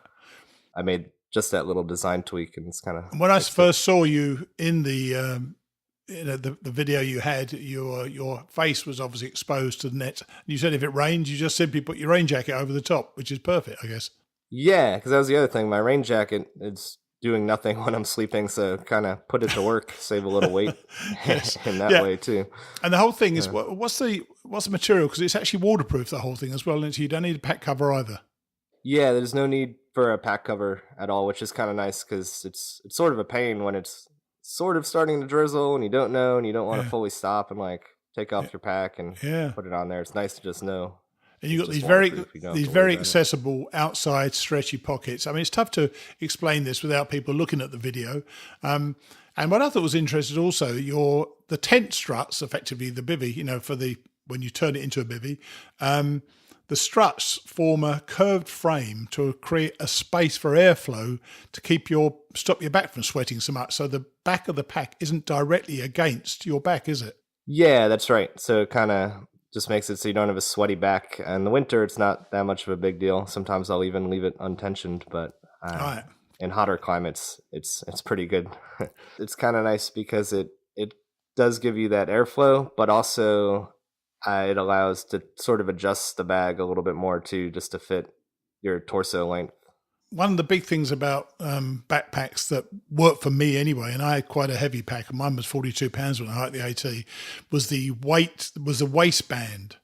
I made just that little design tweak, and it's kind of... When I first saw you in the video you had, your face was obviously exposed to the net. You said if it rained, you just simply put your rain jacket over the top, which is perfect, I guess. Yeah, because that was the other thing. My rain jacket is doing nothing when I'm sleeping, so kind of put it to work, save a little weight in that way too. And the whole thing is, what's the material? Because it's actually waterproof, the whole thing as well, and so you don't need a pack cover either. Yeah, there's no need for a pack cover at all, which is kind of nice, because it's sort of a pain when it's sort of starting to drizzle and you don't know, and you don't want to fully stop and like take off your pack and put it on there. It's nice to just know. And you've got these very accessible outside stretchy pockets. I mean, it's tough to explain this without people looking at the video. And what I thought was interesting also, the tent struts, effectively the bivy, when you turn it into a bivy, the struts form a curved frame to create a space for airflow to stop your back from sweating so much. So the back of the pack isn't directly against your back, is it? Yeah, that's right. So it kind of just makes it so you don't have a sweaty back. And in the winter, it's not that much of a big deal. Sometimes I'll even leave it untensioned, but Right. in hotter climates, it's pretty good. It's kind of nice because it does give you that airflow, but also it allows to sort of adjust the bag a little bit more too, just to fit your torso length. One of the big things about backpacks that worked for me anyway, and I had quite a heavy pack, and mine was 42 pounds when I hiked the AT, was the waistband,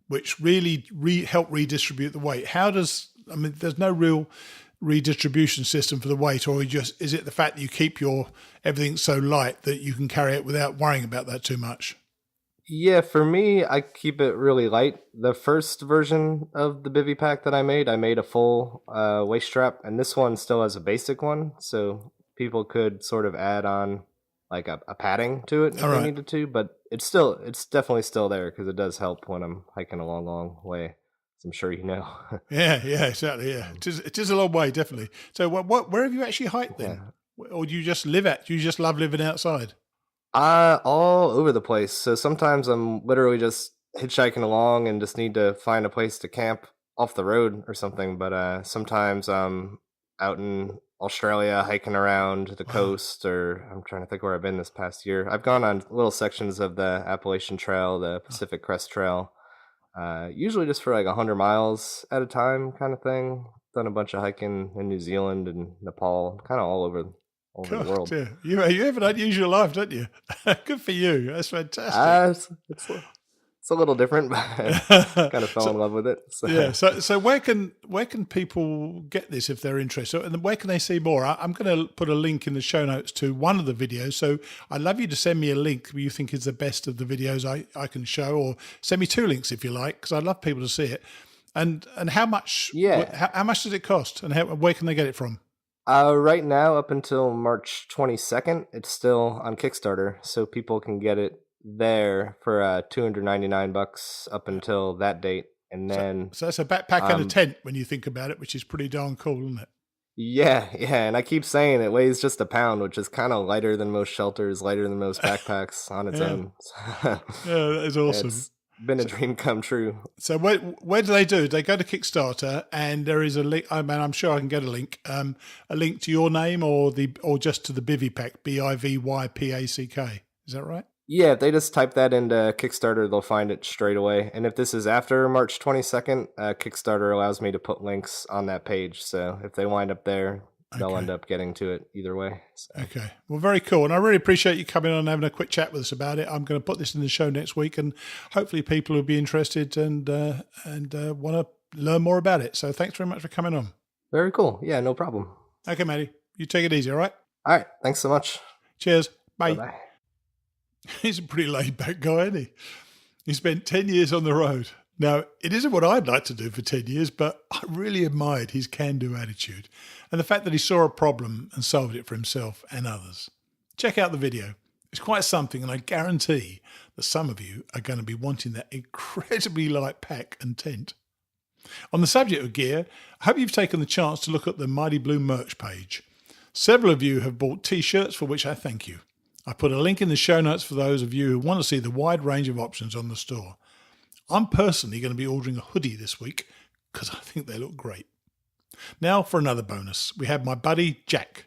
which really helped redistribute the weight. There's no real redistribution system for the weight, or is it the fact that you keep everything so light that you can carry it without worrying about that too much? Yeah, for me, I keep it really light. The first version of the bivy pack that I made a full waist strap, and this one still has a basic one, so people could sort of add on like a padding to it if they needed to, but it's definitely still there because it does help when I'm hiking a long way, as I'm sure you know. Yeah, exactly. Yeah, it is a long way, definitely. So, where have you actually hiked then, or do you just you just love living outside? All over the place. So sometimes I'm literally just hitchhiking along and just need to find a place to camp off the road or something. But sometimes I'm out in Australia hiking around the coast, or I'm trying to think where I've been this past year. I've gone on little sections of the Appalachian Trail, the Pacific Crest Trail, usually just for like 100 miles at a time kind of thing. Done a bunch of hiking in New Zealand and Nepal, kind of all over the world. Yeah. You have an unusual life, don't you? Good for you. That's fantastic. It's a little different, but kind of fell in love with it. So. Yeah. So where can people get this if they're interested? And where can they see more? I'm going to put a link in the show notes to one of the videos. So I'd love you to send me a link that you think is the best of the videos I can show, or send me 2 links if you like, because I'd love people to see it. And how much? Yeah. How much does it cost? And where can they get it from? Right now, up until March 22nd, it's still on Kickstarter, so people can get it there for $299 up until that date, and then so that's a backpack and a tent when you think about it, which is pretty darn cool, isn't it? Yeah, and I keep saying it weighs just a pound, which is kind of lighter than most shelters, lighter than most backpacks on its own. Yeah, that is awesome. It's been a dream come true. So where do they do? They go to Kickstarter, and there is a link. I'm sure I can get a link. A link to your name or just to the Bivy Pack, BIVYPACK. Is that right? Yeah, if they just type that into Kickstarter, they'll find it straight away. And if this is after March 22nd, Kickstarter allows me to put links on that page. So if they wind up there, they'll end up getting to it either way. So. Okay. Well, very cool. And I really appreciate you coming on and having a quick chat with us about it. I'm going to put this in the show next week, and hopefully people will be interested and want to learn more about it. So thanks very much for coming on. Very cool. Yeah, no problem. Okay, Matty. You take it easy, all right? All right. Thanks so much. Cheers. Bye. Bye-bye. He's a pretty laid-back guy, isn't he? He spent 10 years on the road. Now, it isn't what I'd like to do for 10 years, but I really admired his can-do attitude and the fact that he saw a problem and solved it for himself and others. Check out the video. It's quite something, and I guarantee that some of you are going to be wanting that incredibly light pack and tent. On the subject of gear, I hope you've taken the chance to look at the Mighty Blue merch page. Several of you have bought t-shirts, for which I thank you. I put a link in the show notes for those of you who want to see the wide range of options on the store. I'm personally going to be ordering a hoodie this week because I think they look great. Now for another bonus. We have my buddy Jack.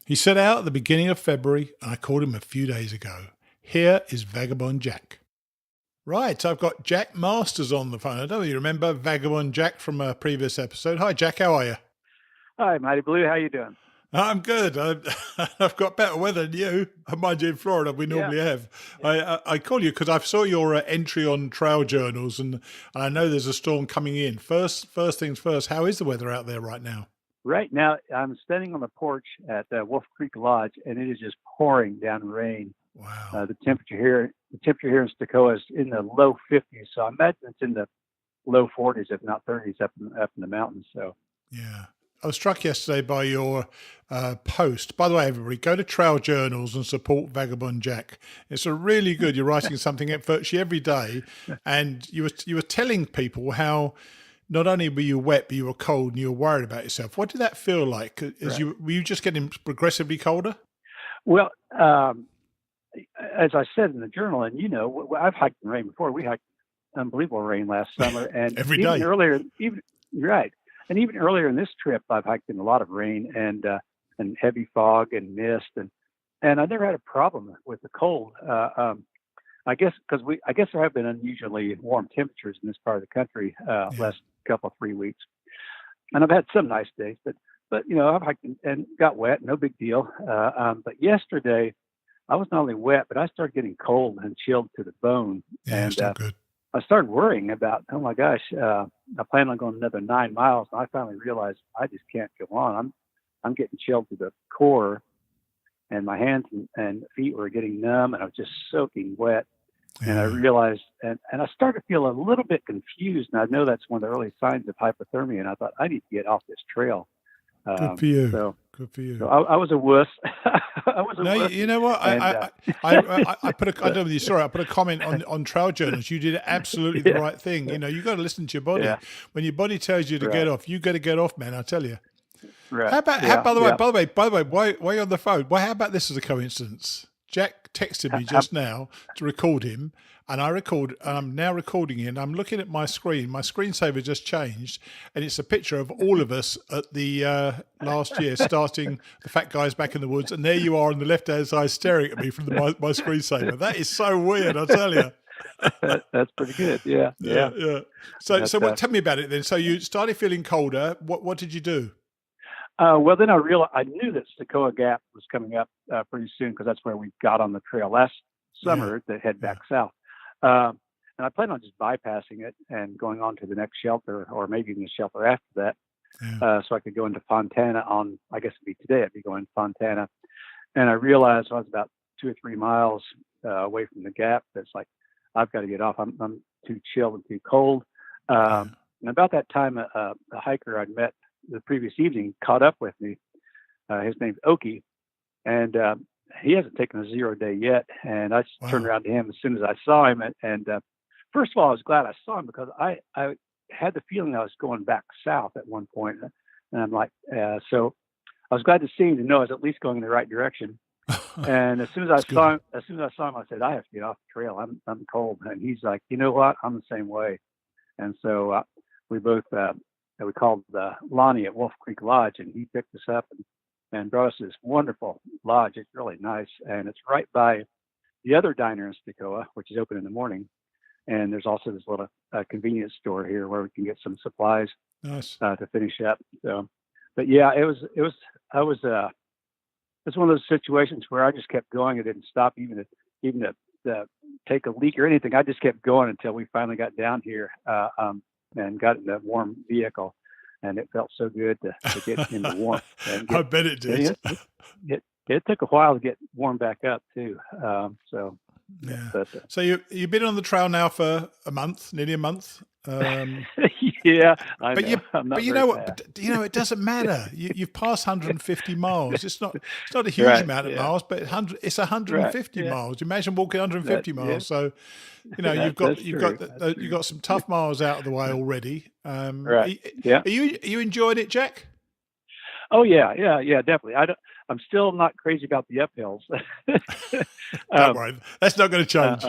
He set out at the beginning of February, and I called him a few days ago. Here is Vagabond Jack. Right, I've got Jack Masters on the phone. I don't know if you remember Vagabond Jack from a previous episode. Hi, Jack. How are you? Hi, Mighty Blue. How you doing? I'm good. I've got better weather than you. Mind you, in Florida, we normally have. I call you because I saw your entry on Trail Journals, and I know there's a storm coming in. First things first, how is the weather out there right now? Right now, I'm standing on the porch at Wolf Creek Lodge, and it is just pouring down rain. Wow. The temperature here in Stokoe is in the low 50s, so I imagine it's in the low 40s, if not 30s, up in the mountains. So yeah. I was struck yesterday by your post. By the way, everybody, go to Trail Journals and support Vagabond Jack. It's a really good. You're writing something virtually every day, and you were telling people how not only were you wet, but you were cold and you were worried about yourself. What did that feel like? Were you just getting progressively colder? Well, as I said in the journal, and I've hiked in rain before. We hiked unbelievable rain last summer, and Every even day. earlier, right, and even earlier in this trip, I've hiked in a lot of rain and heavy fog and mist, and I never had a problem with the cold. I guess there have been unusually warm temperatures in this part of the country last couple 3 weeks, and I've had some nice days, but I've hiked and got wet, no big deal. But yesterday, I was not only wet, but I started getting cold and chilled to the bone, Yeah, it's not good. I started worrying about, oh my gosh, I plan on going another 9 miles, and I finally realized I just can't go on. I'm getting chilled to the core, and my hands and feet were getting numb, and I was just soaking wet. And I realized, and I started to feel a little bit confused. And I know that's one of the early signs of hypothermia. And I thought, I need to get off this trail. Good for you. Good for you. So I was a wuss. You know what? I put a, I don't know if you saw it, I put a comment on Trail Journals. You did absolutely the right thing. You got to listen to your body. Yeah. When your body tells you to get off, you got to get off, man. I tell you. Right. By the way, while you're on the phone, how about this as a coincidence? Jack texted me just now to record him, and I'm now recording it, and I'm looking at my screen. My screensaver just changed, and it's a picture of all of us at the last year, starting the Fat Guys Back in the Woods, and there you are on the left-hand side staring at me from my screensaver. That is so weird, I tell you. That's pretty good, yeah. So tell me about it then. So you started feeling colder. What did you do? Well, then I knew that Stokoe Gap was coming up pretty soon, because that's where we got on the trail last summer to head back south. And I planned on just bypassing it and going on to the next shelter, or maybe even the shelter after that, so I could go into Fontana on, I guess it'd be today, I'd be going to Fontana. And I realized I was about 2 or 3 miles away from the gap. That's like, I've got to get off. I'm too chilled and too cold. And about that time, a hiker I'd met the previous evening caught up with me. His name's Oki, and he hasn't taken a 0 day yet. And I just turned around to him as soon as I saw him. And first of all, I was glad I saw him, because I had the feeling I was going back south at one point. And I'm like, so I was glad to see him, to know I was at least going in the right direction. And as soon as I saw him, I said, I have to get off the trail. I'm cold. And he's like, you know what? I'm the same way. And so we both, we called Lonnie at Wolf Creek Lodge, and he picked us up and brought us to this wonderful lodge. It's really nice, and it's right by the other diner in Stokoe, which is open in the morning. And there's also this little convenience store here where we can get some supplies to finish up. So, but yeah, it was one of those situations where I just kept going. I didn't stop even to take a leak or anything. I just kept going until we finally got down here. And got in that warm vehicle, and it felt so good to get in the warmth. I bet it did. It took a while to get warm back up too. So you've been on the trail now for nearly a month. Yeah, I know. But you know what? It doesn't matter. You've passed 150 miles. It's not a huge amount of miles, but it's 150 miles. Imagine walking 150 miles. Yeah. So, you've got some tough miles out of the way already. Right. Are you enjoying it, Jack? Oh yeah, definitely. I'm still not crazy about the uphills. Don't worry, that's not going to change.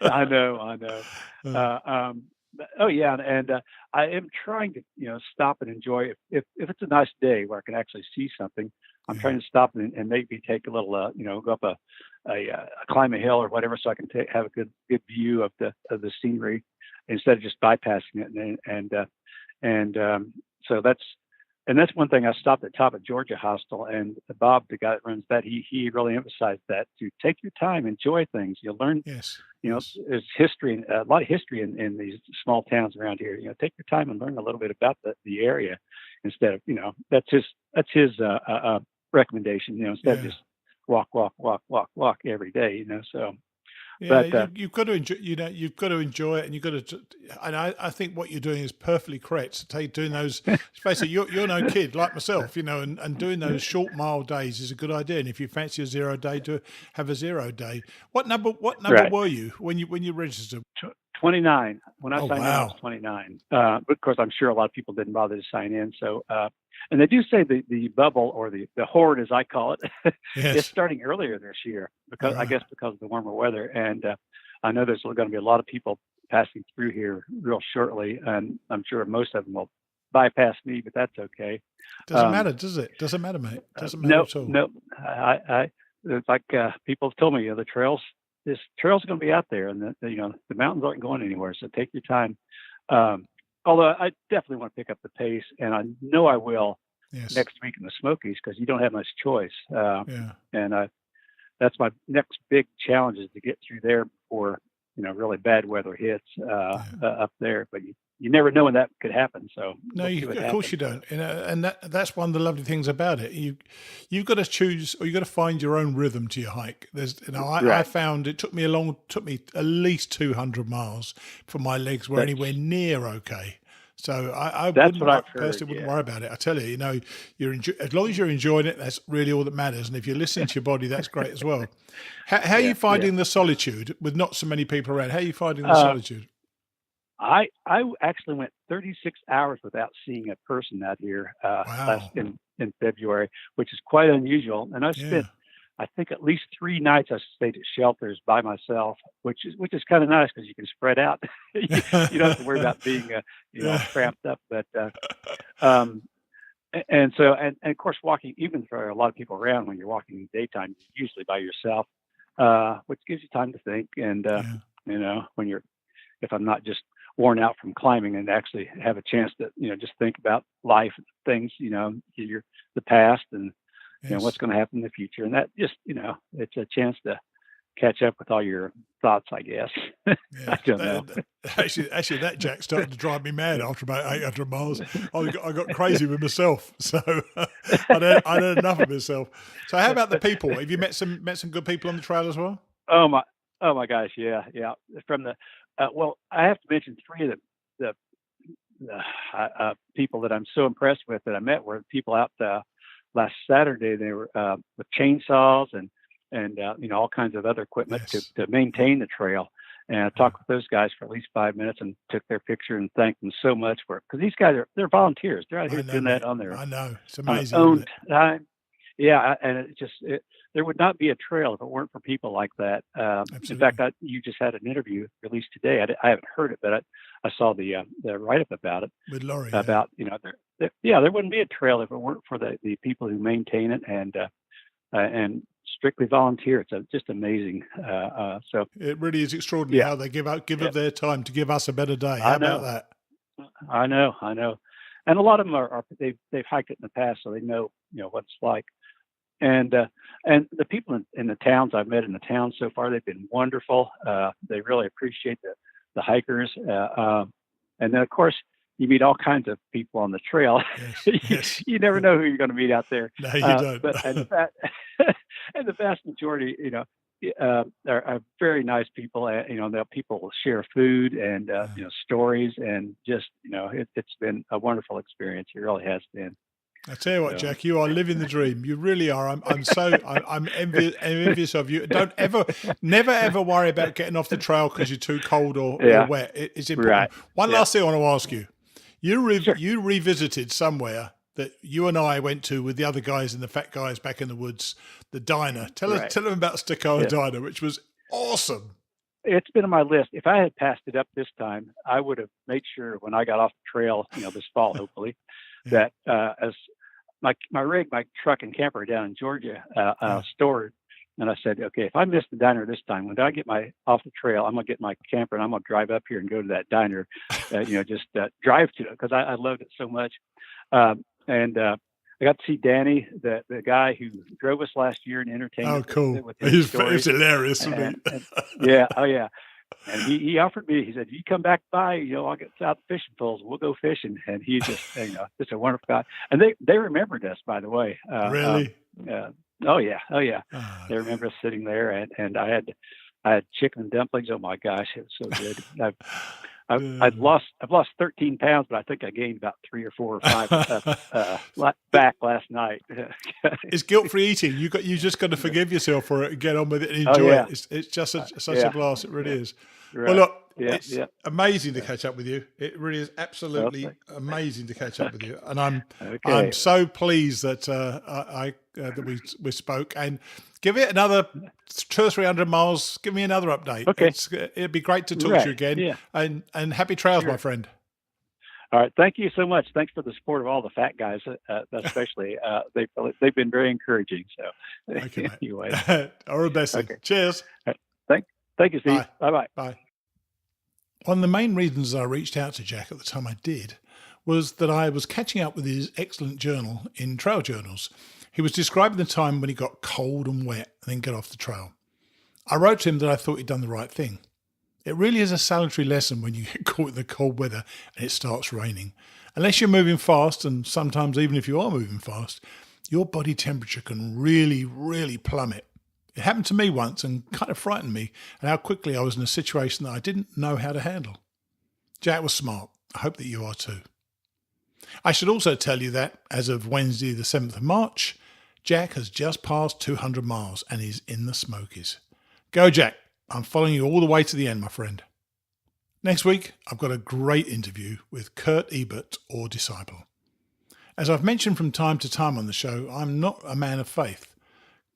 I know. Oh yeah, and I am trying to stop and enjoy it. If it's a nice day where I can actually see something, I'm trying to stop and maybe take a little go up climb a hill or whatever, so I can have a good view of the scenery instead of just bypassing it. So that's one thing. I stopped at top of Georgia Hostel, and Bob, the guy that runs that, he really emphasized that, to take your time, enjoy things. You'll learn. Yes. There's history, a lot of history in these small towns around here. Take your time and learn a little bit about the area instead of, that's his recommendation. Instead of just walk every day. So. Yeah, but, you've got to enjoy. You've got to enjoy it, and you've got to. And I think what you're doing is perfectly correct. Doing those, basically, you're no kid like myself, and doing those short mile days is a good idea. And if you fancy a 0 day, to have a 0 day. What number were you when you registered? 29. When I signed in, I was 29. But of course, I'm sure a lot of people didn't bother to sign in. So, and they do say the bubble, or the horde, as I call it, is starting earlier this year because of the warmer weather. And I know there's going to be a lot of people passing through here real shortly, and I'm sure most of them will bypass me, but that's okay. Doesn't matter, does it? Doesn't matter, mate. Doesn't matter at all. No. It's like people have told me, this trail's going to be out there, and the mountains aren't going anywhere. So take your time. Although I definitely want to pick up the pace, and I know I will next week in the Smokies, because you don't have much choice. And that's my next big challenge, is to get through there before really bad weather hits up there. But you never know when that could happen. So no, of course you don't. And that's one of the lovely things about it. You've got to choose, or you've got to find your own rhythm to your hike. I found it took me at least 200 miles for my legs were anywhere near okay. So I personally wouldn't worry about it. I tell you, as long as you're enjoying it, that's really all that matters. And if you're listening to your body, that's great as well. How are you finding the solitude with not so many people around? How are you finding the solitude? I actually went 36 hours without seeing a person out here in February, which is quite unusual. And I spent, I think, at least 3 nights I stayed at shelters by myself, which is kind of nice, because you can spread out. You don't have to worry about being cramped up. But and of course, walking, even for a lot of people around, when you're walking in the daytime, you're usually by yourself, which gives you time to think. And if I'm not just worn out from climbing, and actually have a chance to just think about life, things, the past, and what's going to happen in the future. And that just it's a chance to catch up with all your thoughts, I guess. I don't know. Actually, that Jack started to drive me mad after about 800 miles. I got crazy with myself, so I had enough of myself. So how about the people? Have you met some good people on the trail as well? Oh my gosh, yeah. From the well, I have to mention 3 of the people that I'm so impressed with that I met were people out last Saturday. They were with chainsaws and all kinds of other equipment to maintain the trail. And I talked with those guys for at least 5 minutes and took their picture and thanked them so much for it, because these guys they're volunteers. They're out here doing that on their it's amazing, own time. Yeah, and there would not be a trail if it weren't for people like that. In fact, you just had an interview released today. I haven't heard it, but I saw the write-up about it. With Laurie. About, there wouldn't be a trail if it weren't for the people who maintain it and strictly volunteer. It's just amazing. So it really is extraordinary how they give up their time to give us a better day. How about that? I know. And a lot of them they've hiked it in the past, so they know what it's like. And the people in the towns I've met in the town so far, they've been wonderful. They really appreciate the hikers. And then, of course, you meet all kinds of people on the trail. Yes. You never know who you're going to meet out there. No, you don't. And the vast majority, are very nice people. People will share food and stories, and just it's been a wonderful experience. It really has been. I tell you what, Jack, you are living the dream. You really are. I'm envious of you. Never ever worry about getting off the trail because you're too cold or wet. It's important. Right. One last thing I want to ask you. You revisited somewhere that you and I went to with the other guys and the fat guys back in the woods, the diner. Tell them about Stucco Diner, which was awesome. It's been on my list. If I had passed it up this time, I would have made sure when I got off the trail, this fall, hopefully, that as my truck and camper down in Georgia stored, and I said, okay, if I miss the diner this time, when I get off the trail, I'm gonna get my camper and I'm gonna drive up here and go to that diner, just drive to it, because I loved it so much. And I got to see Danny, the guy who drove us last year and entertained us. Oh, cool! With He was hilarious, wasn't he? Yeah, oh yeah. And he offered me. He said, "You come back by, I'll get out the fishing poles. We'll go fishing." And he just, just a wonderful guy. And they remembered us, by the way. Really? Oh yeah. They remember us sitting there, and I had chicken and dumplings. Oh my gosh, it was so good. I've lost 13 pounds, but I think I gained about 3 or 4 or 5 back last night. It's guilt-free eating. You just got to forgive yourself for it and get on with it and enjoy it. It's just such a blast. It really is. Right. Well, look, it's amazing to catch up with you. It really is absolutely amazing to catch up with you, and I'm so pleased that that we spoke. And give it another 200 or 300 miles. Give me another update. Okay, it'd be great to talk to you again. Yeah. And happy trails, my friend. All right, thank you so much. Thanks for the support of all the fat guys, especially. They've been very encouraging. So, okay, anyway, all the best. Okay. Cheers. Thank you, Steve. Bye. Bye. One of the main reasons I reached out to Jack at the time I did was that I was catching up with his excellent journal in Trail Journals. He was describing the time when he got cold and wet and then got off the trail. I wrote to him that I thought he'd done the right thing. It really is a salutary lesson when you get caught in the cold weather and it starts raining. Unless you're moving fast, and sometimes even if you are moving fast, your body temperature can really, really plummet. It happened to me once and kind of frightened me at how quickly I was in a situation that I didn't know how to handle. Jack was smart. I hope that you are too. I should also tell you that, as of Wednesday the 7th of March, Jack has just passed 200 miles and is in the Smokies. Go, Jack. I'm following you all the way to the end, my friend. Next week, I've got a great interview with Kurt Ebert, or Disciple. As I've mentioned from time to time on the show, I'm not a man of faith.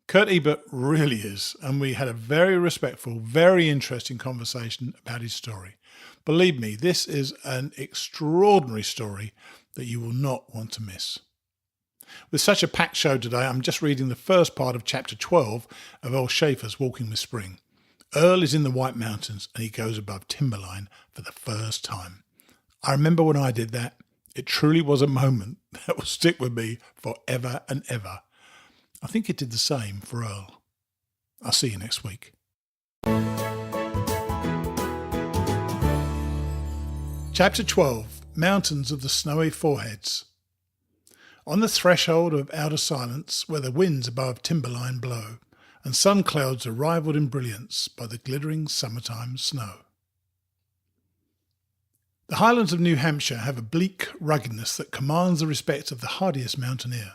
Kurt Ebert really is, and we had a very respectful, very interesting conversation about his story. Believe me, this is an extraordinary story that you will not want to miss. With such a packed show today, I'm just reading the first part of chapter 12 of Earl Schaefer's Walking with Spring. Earl is in the White Mountains and he goes above timberline for the first time. I remember when I did that. It truly was a moment that will stick with me forever and ever. I think it did the same for Earl. I'll see you next week. Chapter 12, Mountains of the Snowy Foreheads. On the threshold of outer silence, where the winds above timberline blow, and sun clouds are rivaled in brilliance by the glittering summertime snow. The highlands of New Hampshire have a bleak ruggedness that commands the respect of the hardiest mountaineer.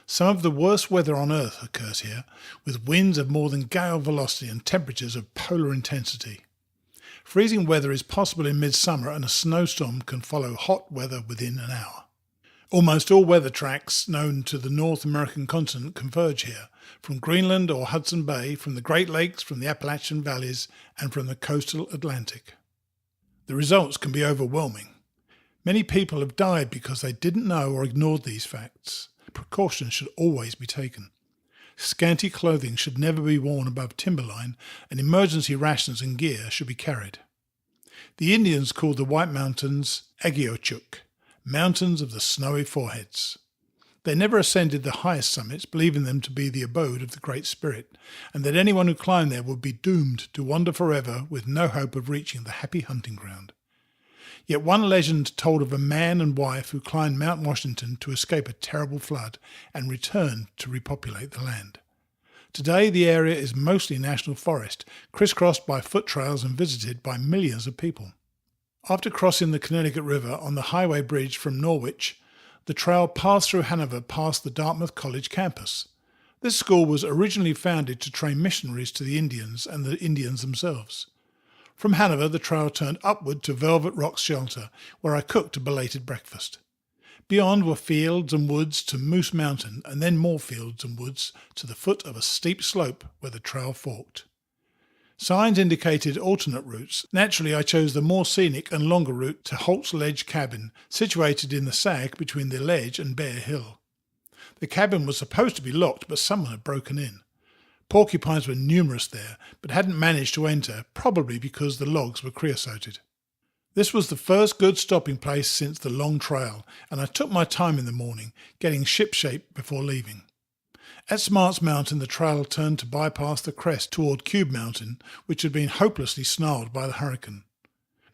Some of the worst weather on earth occurs here, with winds of more than gale velocity and temperatures of polar intensity. Freezing weather is possible in midsummer, and a snowstorm can follow hot weather within an hour. Almost all weather tracks known to the North American continent converge here, from Greenland or Hudson Bay, from the Great Lakes, from the Appalachian valleys, and from the coastal Atlantic. The results can be overwhelming. Many people have died because they didn't know or ignored these facts. Precautions should always be taken. Scanty clothing should never be worn above timberline, and emergency rations and gear should be carried. The Indians called the White Mountains Agiochuk, Mountains of the Snowy Foreheads. They never ascended the highest summits, believing them to be the abode of the Great Spirit, and that anyone who climbed there would be doomed to wander forever with no hope of reaching the happy hunting ground. Yet one legend told of a man and wife who climbed Mount Washington to escape a terrible flood and returned to repopulate the land. Today the area is mostly national forest, crisscrossed by foot trails and visited by millions of people. After crossing the Connecticut River on the highway bridge from Norwich, the trail passed through Hanover past the Dartmouth College campus. This school was originally founded to train missionaries to the Indians and the Indians themselves. From Hanover, the trail turned upward to Velvet Rock's shelter, where I cooked a belated breakfast. Beyond were fields and woods to Moose Mountain, and then more fields and woods to the foot of a steep slope where the trail forked. Signs indicated alternate routes. Naturally, I chose the more scenic and longer route to Holt's Ledge Cabin, situated in the sag between the ledge and Bear Hill. The cabin was supposed to be locked, but someone had broken in. Porcupines were numerous there, but hadn't managed to enter, probably because the logs were creosoted. This was the first good stopping place since the long trail, and I took my time in the morning, getting shipshape before leaving. At Smarts Mountain, the trail turned to bypass the crest toward Cube Mountain, which had been hopelessly snarled by the hurricane.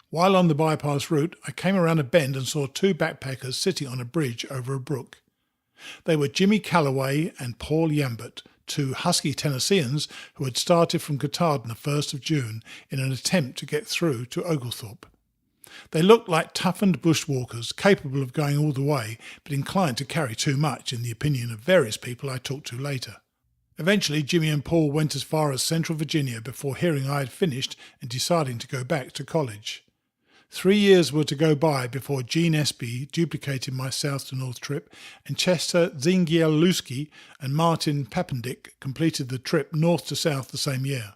While on the bypass route, I came around a bend and saw two backpackers sitting on a bridge over a brook. They were Jimmy Calloway and Paul Yambert, two husky Tennesseans who had started from Katahdin the 1st of June in an attempt to get through to Oglethorpe. They looked like toughened bushwalkers, capable of going all the way, but inclined to carry too much, in the opinion of various people I talked to later. Eventually, Jimmy and Paul went as far as Central Virginia before hearing I had finished and deciding to go back to college. 3 years were to go by before Gene Espy duplicated my south to north trip, and Chester Zingielewski and Martin Papendick completed the trip north to south the same year.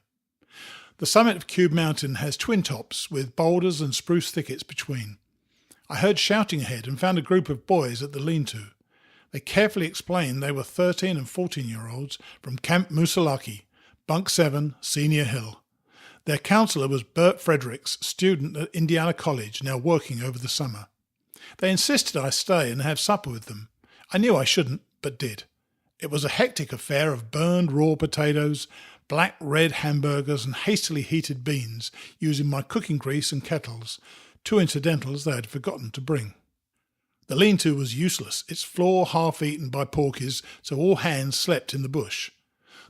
The summit of Cube Mountain has twin tops with boulders and spruce thickets between. I heard shouting ahead and found a group of boys at the lean-to. They carefully explained they were 13 and 14-year-olds from Camp Musalaki, Bunk 7, Senior Hill. Their counselor was Bert Fredericks, student at Indiana College, now working over the summer. They insisted I stay and have supper with them. I knew I shouldn't, but did. It was a hectic affair of burned raw potatoes, black red hamburgers and hastily heated beans, using my cooking grease and kettles, 2 incidentals they had forgotten to bring. The lean-to was useless, its floor half-eaten by porkies, so all hands slept in the bush.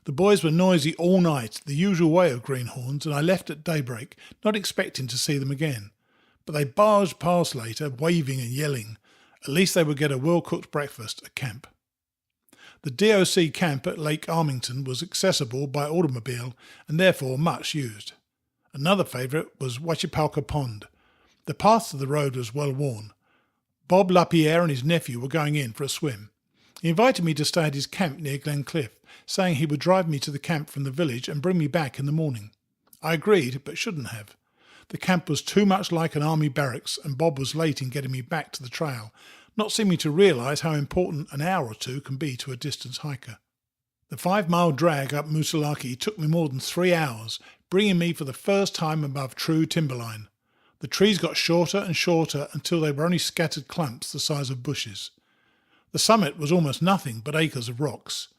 The boys were noisy all night, the usual way of greenhorns, and I left at daybreak, not expecting to see them again. But they barged past later, waving and yelling. At least they would get a well-cooked breakfast at camp. The DOC camp at Lake Armington was accessible by automobile and therefore much used. Another favourite was Wachipalca Pond. The path to the road was well worn. Bob Lapierre and his nephew were going in for a swim. He invited me to stay at his camp near Glen Cliff, saying he would drive me to the camp from the village and bring me back in the morning. I agreed, but shouldn't have. The camp was too much like an army barracks, and Bob was late in getting me back to the trail, not seeming to realise how important an hour or two can be to a distance hiker. The 5-mile drag up Musalaki took me more than 3 hours, bringing me for the first time above true timberline. The trees got shorter and shorter until they were only scattered clumps the size of bushes. The summit was almost nothing but acres of rocks.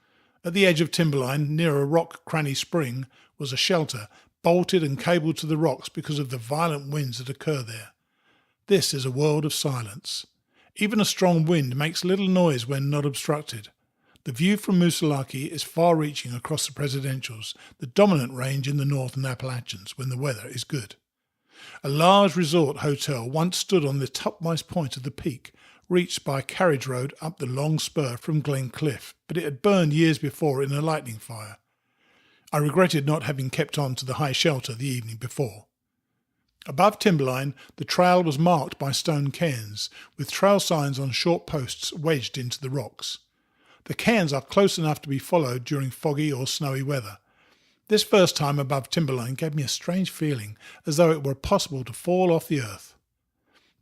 At the edge of timberline, near a rock cranny spring, was a shelter, bolted and cabled to the rocks because of the violent winds that occur there. This is a world of silence. Even a strong wind makes little noise when not obstructed. The view from Musalaki is far-reaching across the Presidentials, the dominant range in the northern Appalachians when the weather is good. A large resort hotel once stood on the topmost point of the peak, reached by a carriage road up the long spur from Glen Cliff, but it had burned years before in a lightning fire. I regretted not having kept on to the high shelter the evening before. Above timberline, the trail was marked by stone cairns, with trail signs on short posts wedged into the rocks. The cairns are close enough to be followed during foggy or snowy weather. This first time above timberline gave me a strange feeling, as though it were possible to fall off the earth.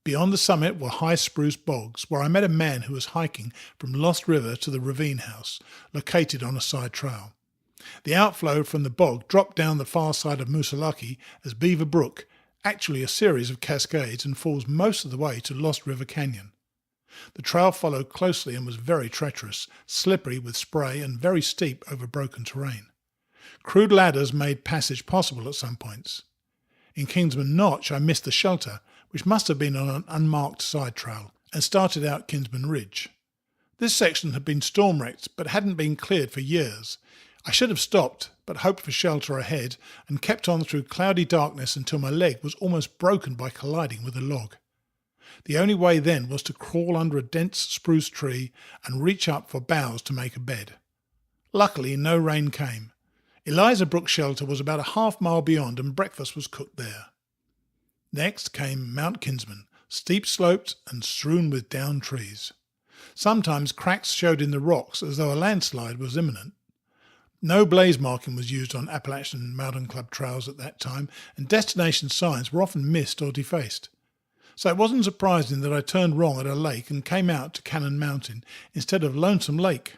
Beyond the summit were high spruce bogs, where I met a man who was hiking from Lost River to the Ravine House, located on a side trail. The outflow from the bog dropped down the far side of Musalaki as Beaver Brook, actually a series of cascades, and falls most of the way to Lost River Canyon. The trail followed closely and was very treacherous, slippery with spray and very steep over broken terrain. Crude ladders made passage possible at some points. In Kingsman Notch I missed the shelter, which must have been on an unmarked side trail, and started out Kinsman Ridge. This section had been storm-wrecked but hadn't been cleared for years. I should have stopped, but hoped for shelter ahead, and kept on through cloudy darkness until my leg was almost broken by colliding with a log. The only way then was to crawl under a dense spruce tree and reach up for boughs to make a bed. Luckily, no rain came. Eliza Brook shelter was about a half-mile beyond, and breakfast was cooked there. Next came Mount Kinsman, steep-sloped and strewn with downed trees. Sometimes cracks showed in the rocks as though a landslide was imminent. No blaze marking was used on Appalachian Mountain Club trails at that time, and destination signs were often missed or defaced. So it wasn't surprising that I turned wrong at a lake and came out to Cannon Mountain instead of Lonesome Lake.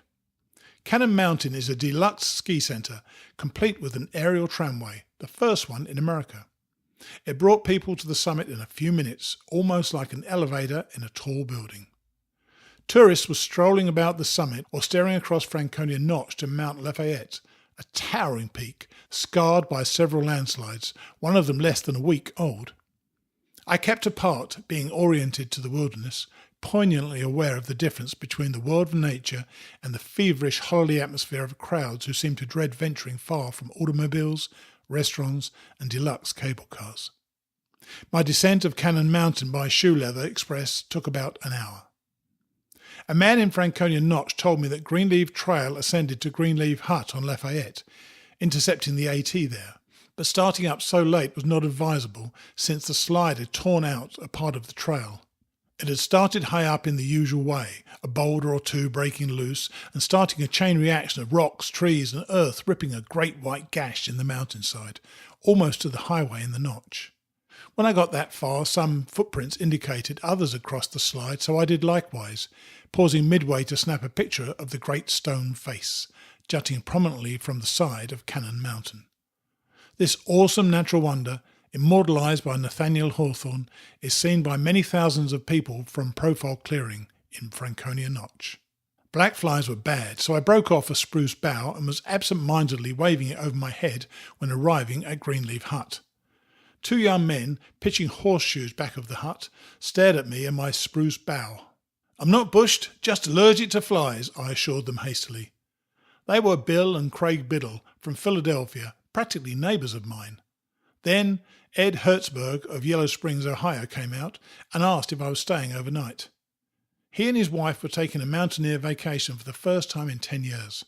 Cannon Mountain is a deluxe ski centre, complete with an aerial tramway, the first one in America. It brought people to the summit in a few minutes, almost like an elevator in a tall building. Tourists were strolling about the summit or staring across Franconia Notch to Mount Lafayette, a towering peak, scarred by several landslides, one of them less than a week old. I kept apart, being oriented to the wilderness, poignantly aware of the difference between the world of nature and the feverish holiday atmosphere of crowds who seemed to dread venturing far from automobiles, restaurants and deluxe cable cars. My descent of Cannon Mountain by shoe leather express took about an hour. A man in Franconia Notch told me that Greenleaf Trail ascended to Greenleaf Hut on Lafayette, intercepting the AT there, but starting up so late was not advisable since the slide had torn out a part of the trail. It had started high up in the usual way, a boulder or two breaking loose and starting a chain reaction of rocks, trees and earth ripping a great white gash in the mountainside, almost to the highway in the notch. When I got that far, some footprints indicated others had crossed the slide, so I did likewise, pausing midway to snap a picture of the great stone face, jutting prominently from the side of Cannon Mountain. This awesome natural wonder, immortalised by Nathaniel Hawthorne, is seen by many thousands of people from Profile Clearing in Franconia Notch. Black flies were bad, so I broke off a spruce bough and was absent-mindedly waving it over my head when arriving at Greenleaf Hut. Two young men, pitching horseshoes back of the hut, stared at me and my spruce bough. "I'm not bushed, just allergic to flies," I assured them hastily. They were Bill and Craig Biddle from Philadelphia, practically neighbours of mine. Then Ed Hertzberg of Yellow Springs, Ohio came out and asked if I was staying overnight. He and his wife were taking a mountaineer vacation for the first time in 10 years.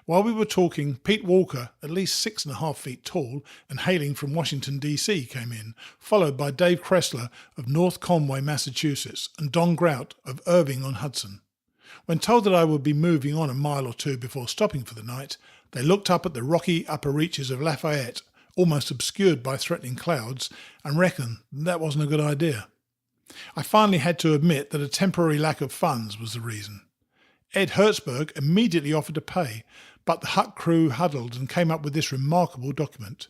While we were talking, Pete Walker, at least 6.5 feet tall and hailing from Washington, D.C., came in, followed by Dave Kressler of North Conway, Massachusetts, and Don Grout of Irving-on-Hudson. When told that I would be moving on a mile or two before stopping for the night, they looked up at the rocky upper reaches of Lafayette, almost obscured by threatening clouds, and reckoned that wasn't a good idea. I finally had to admit that a temporary lack of funds was the reason. Ed Hertzberg immediately offered to pay, but the hut crew huddled and came up with this remarkable document.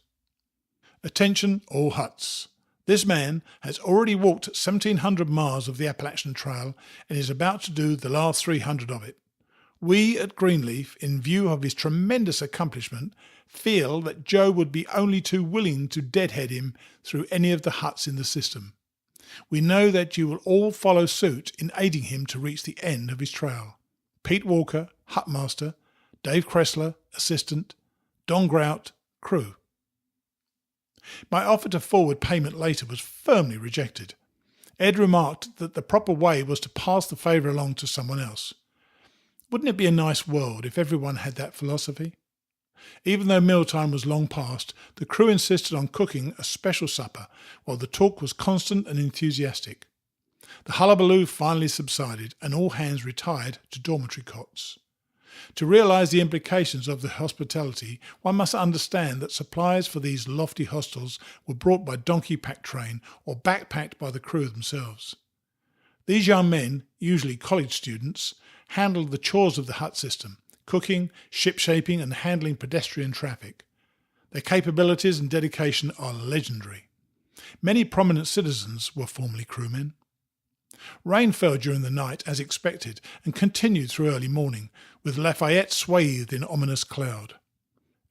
Attention all huts. This man has already walked 1,700 miles of the Appalachian Trail and is about to do the last 300 of it. We at Greenleaf, in view of his tremendous accomplishment, feel that Joe would be only too willing to deadhead him through any of the huts in the system. We know that you will all follow suit in aiding him to reach the end of his trail. Pete Walker, Hutmaster, Dave Kressler, Assistant, Don Grout, Crew. My offer to forward payment later was firmly rejected. Ed remarked that the proper way was to pass the favour along to someone else. Wouldn't it be a nice world if everyone had that philosophy? Even though mealtime was long past, the crew insisted on cooking a special supper, while the talk was constant and enthusiastic. The hullabaloo finally subsided, and all hands retired to dormitory cots. To realise the implications of the hospitality, one must understand that supplies for these lofty hostels were brought by donkey pack train or backpacked by the crew themselves. These young men, usually college students, handled the chores of the hut system, cooking, ship-shaping and handling pedestrian traffic. Their capabilities and dedication are legendary. Many prominent citizens were formerly crewmen. Rain fell during the night as expected and continued through early morning, with Lafayette swathed in ominous cloud.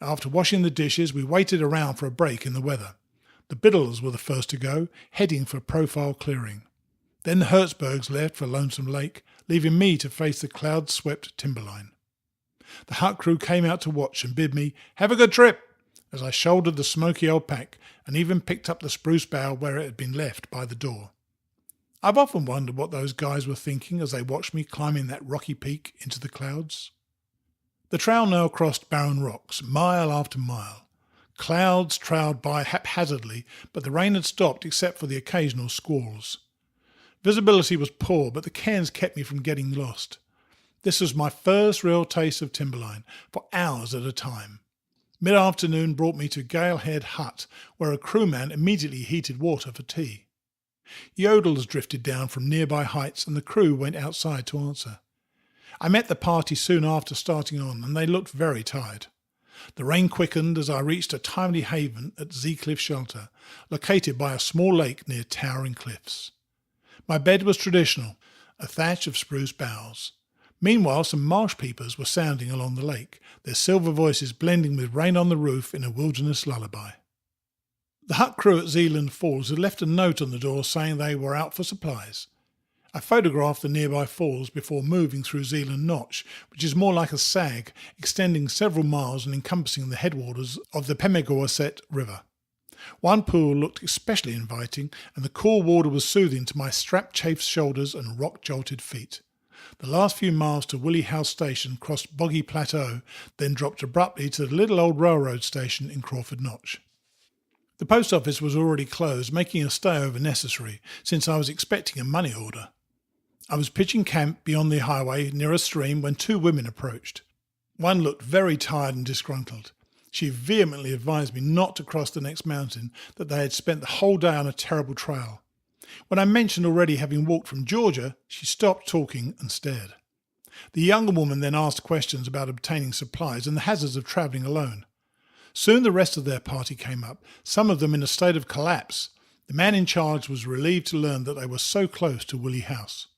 After washing the dishes, we waited around for a break in the weather. The Biddles were the first to go, heading for Profile Clearing. Then the Hertzbergs left for Lonesome Lake, leaving me to face the cloud-swept timberline. The hut crew came out to watch and bid me, "Have a good trip," as I shouldered the smoky old pack and even picked up the spruce bough where it had been left by the door. I've often wondered what those guys were thinking as they watched me climbing that rocky peak into the clouds. The trail now crossed barren rocks, mile after mile. Clouds trailed by haphazardly, but the rain had stopped except for the occasional squalls. Visibility was poor, but the cairns kept me from getting lost. This was my first real taste of timberline, for hours at a time. Mid-afternoon brought me to Galehead Hut, where a crewman immediately heated water for tea. Yodels drifted down from nearby heights and the crew went outside to answer. I met the party soon after starting on and they looked very tired. The rain quickened as I reached a timely haven at Zeacliff Shelter, located by a small lake near towering cliffs. My bed was traditional, a thatch of spruce boughs. Meanwhile, some marsh peepers were sounding along the lake, their silver voices blending with rain on the roof in a wilderness lullaby. The hut crew at Zealand Falls had left a note on the door saying they were out for supplies. I photographed the nearby falls before moving through Zealand Notch, which is more like a sag, extending several miles and encompassing the headwaters of the Pemigewasset River. One pool looked especially inviting, and the cool water was soothing to my strap-chafed shoulders and rock-jolted feet. The last few miles to Woolly House Station crossed Boggy Plateau, then dropped abruptly to the little old railroad station in Crawford Notch. The post office was already closed, making a stayover necessary, since I was expecting a money order. I was pitching camp beyond the highway near a stream when two women approached. One looked very tired and disgruntled. She vehemently advised me not to cross the next mountain, that they had spent the whole day on a terrible trail. When I mentioned already having walked from Georgia, she stopped talking and stared. The younger woman then asked questions about obtaining supplies and the hazards of travelling alone. Soon the rest of their party came up, some of them in a state of collapse. The man in charge was relieved to learn that they were so close to Woolly House.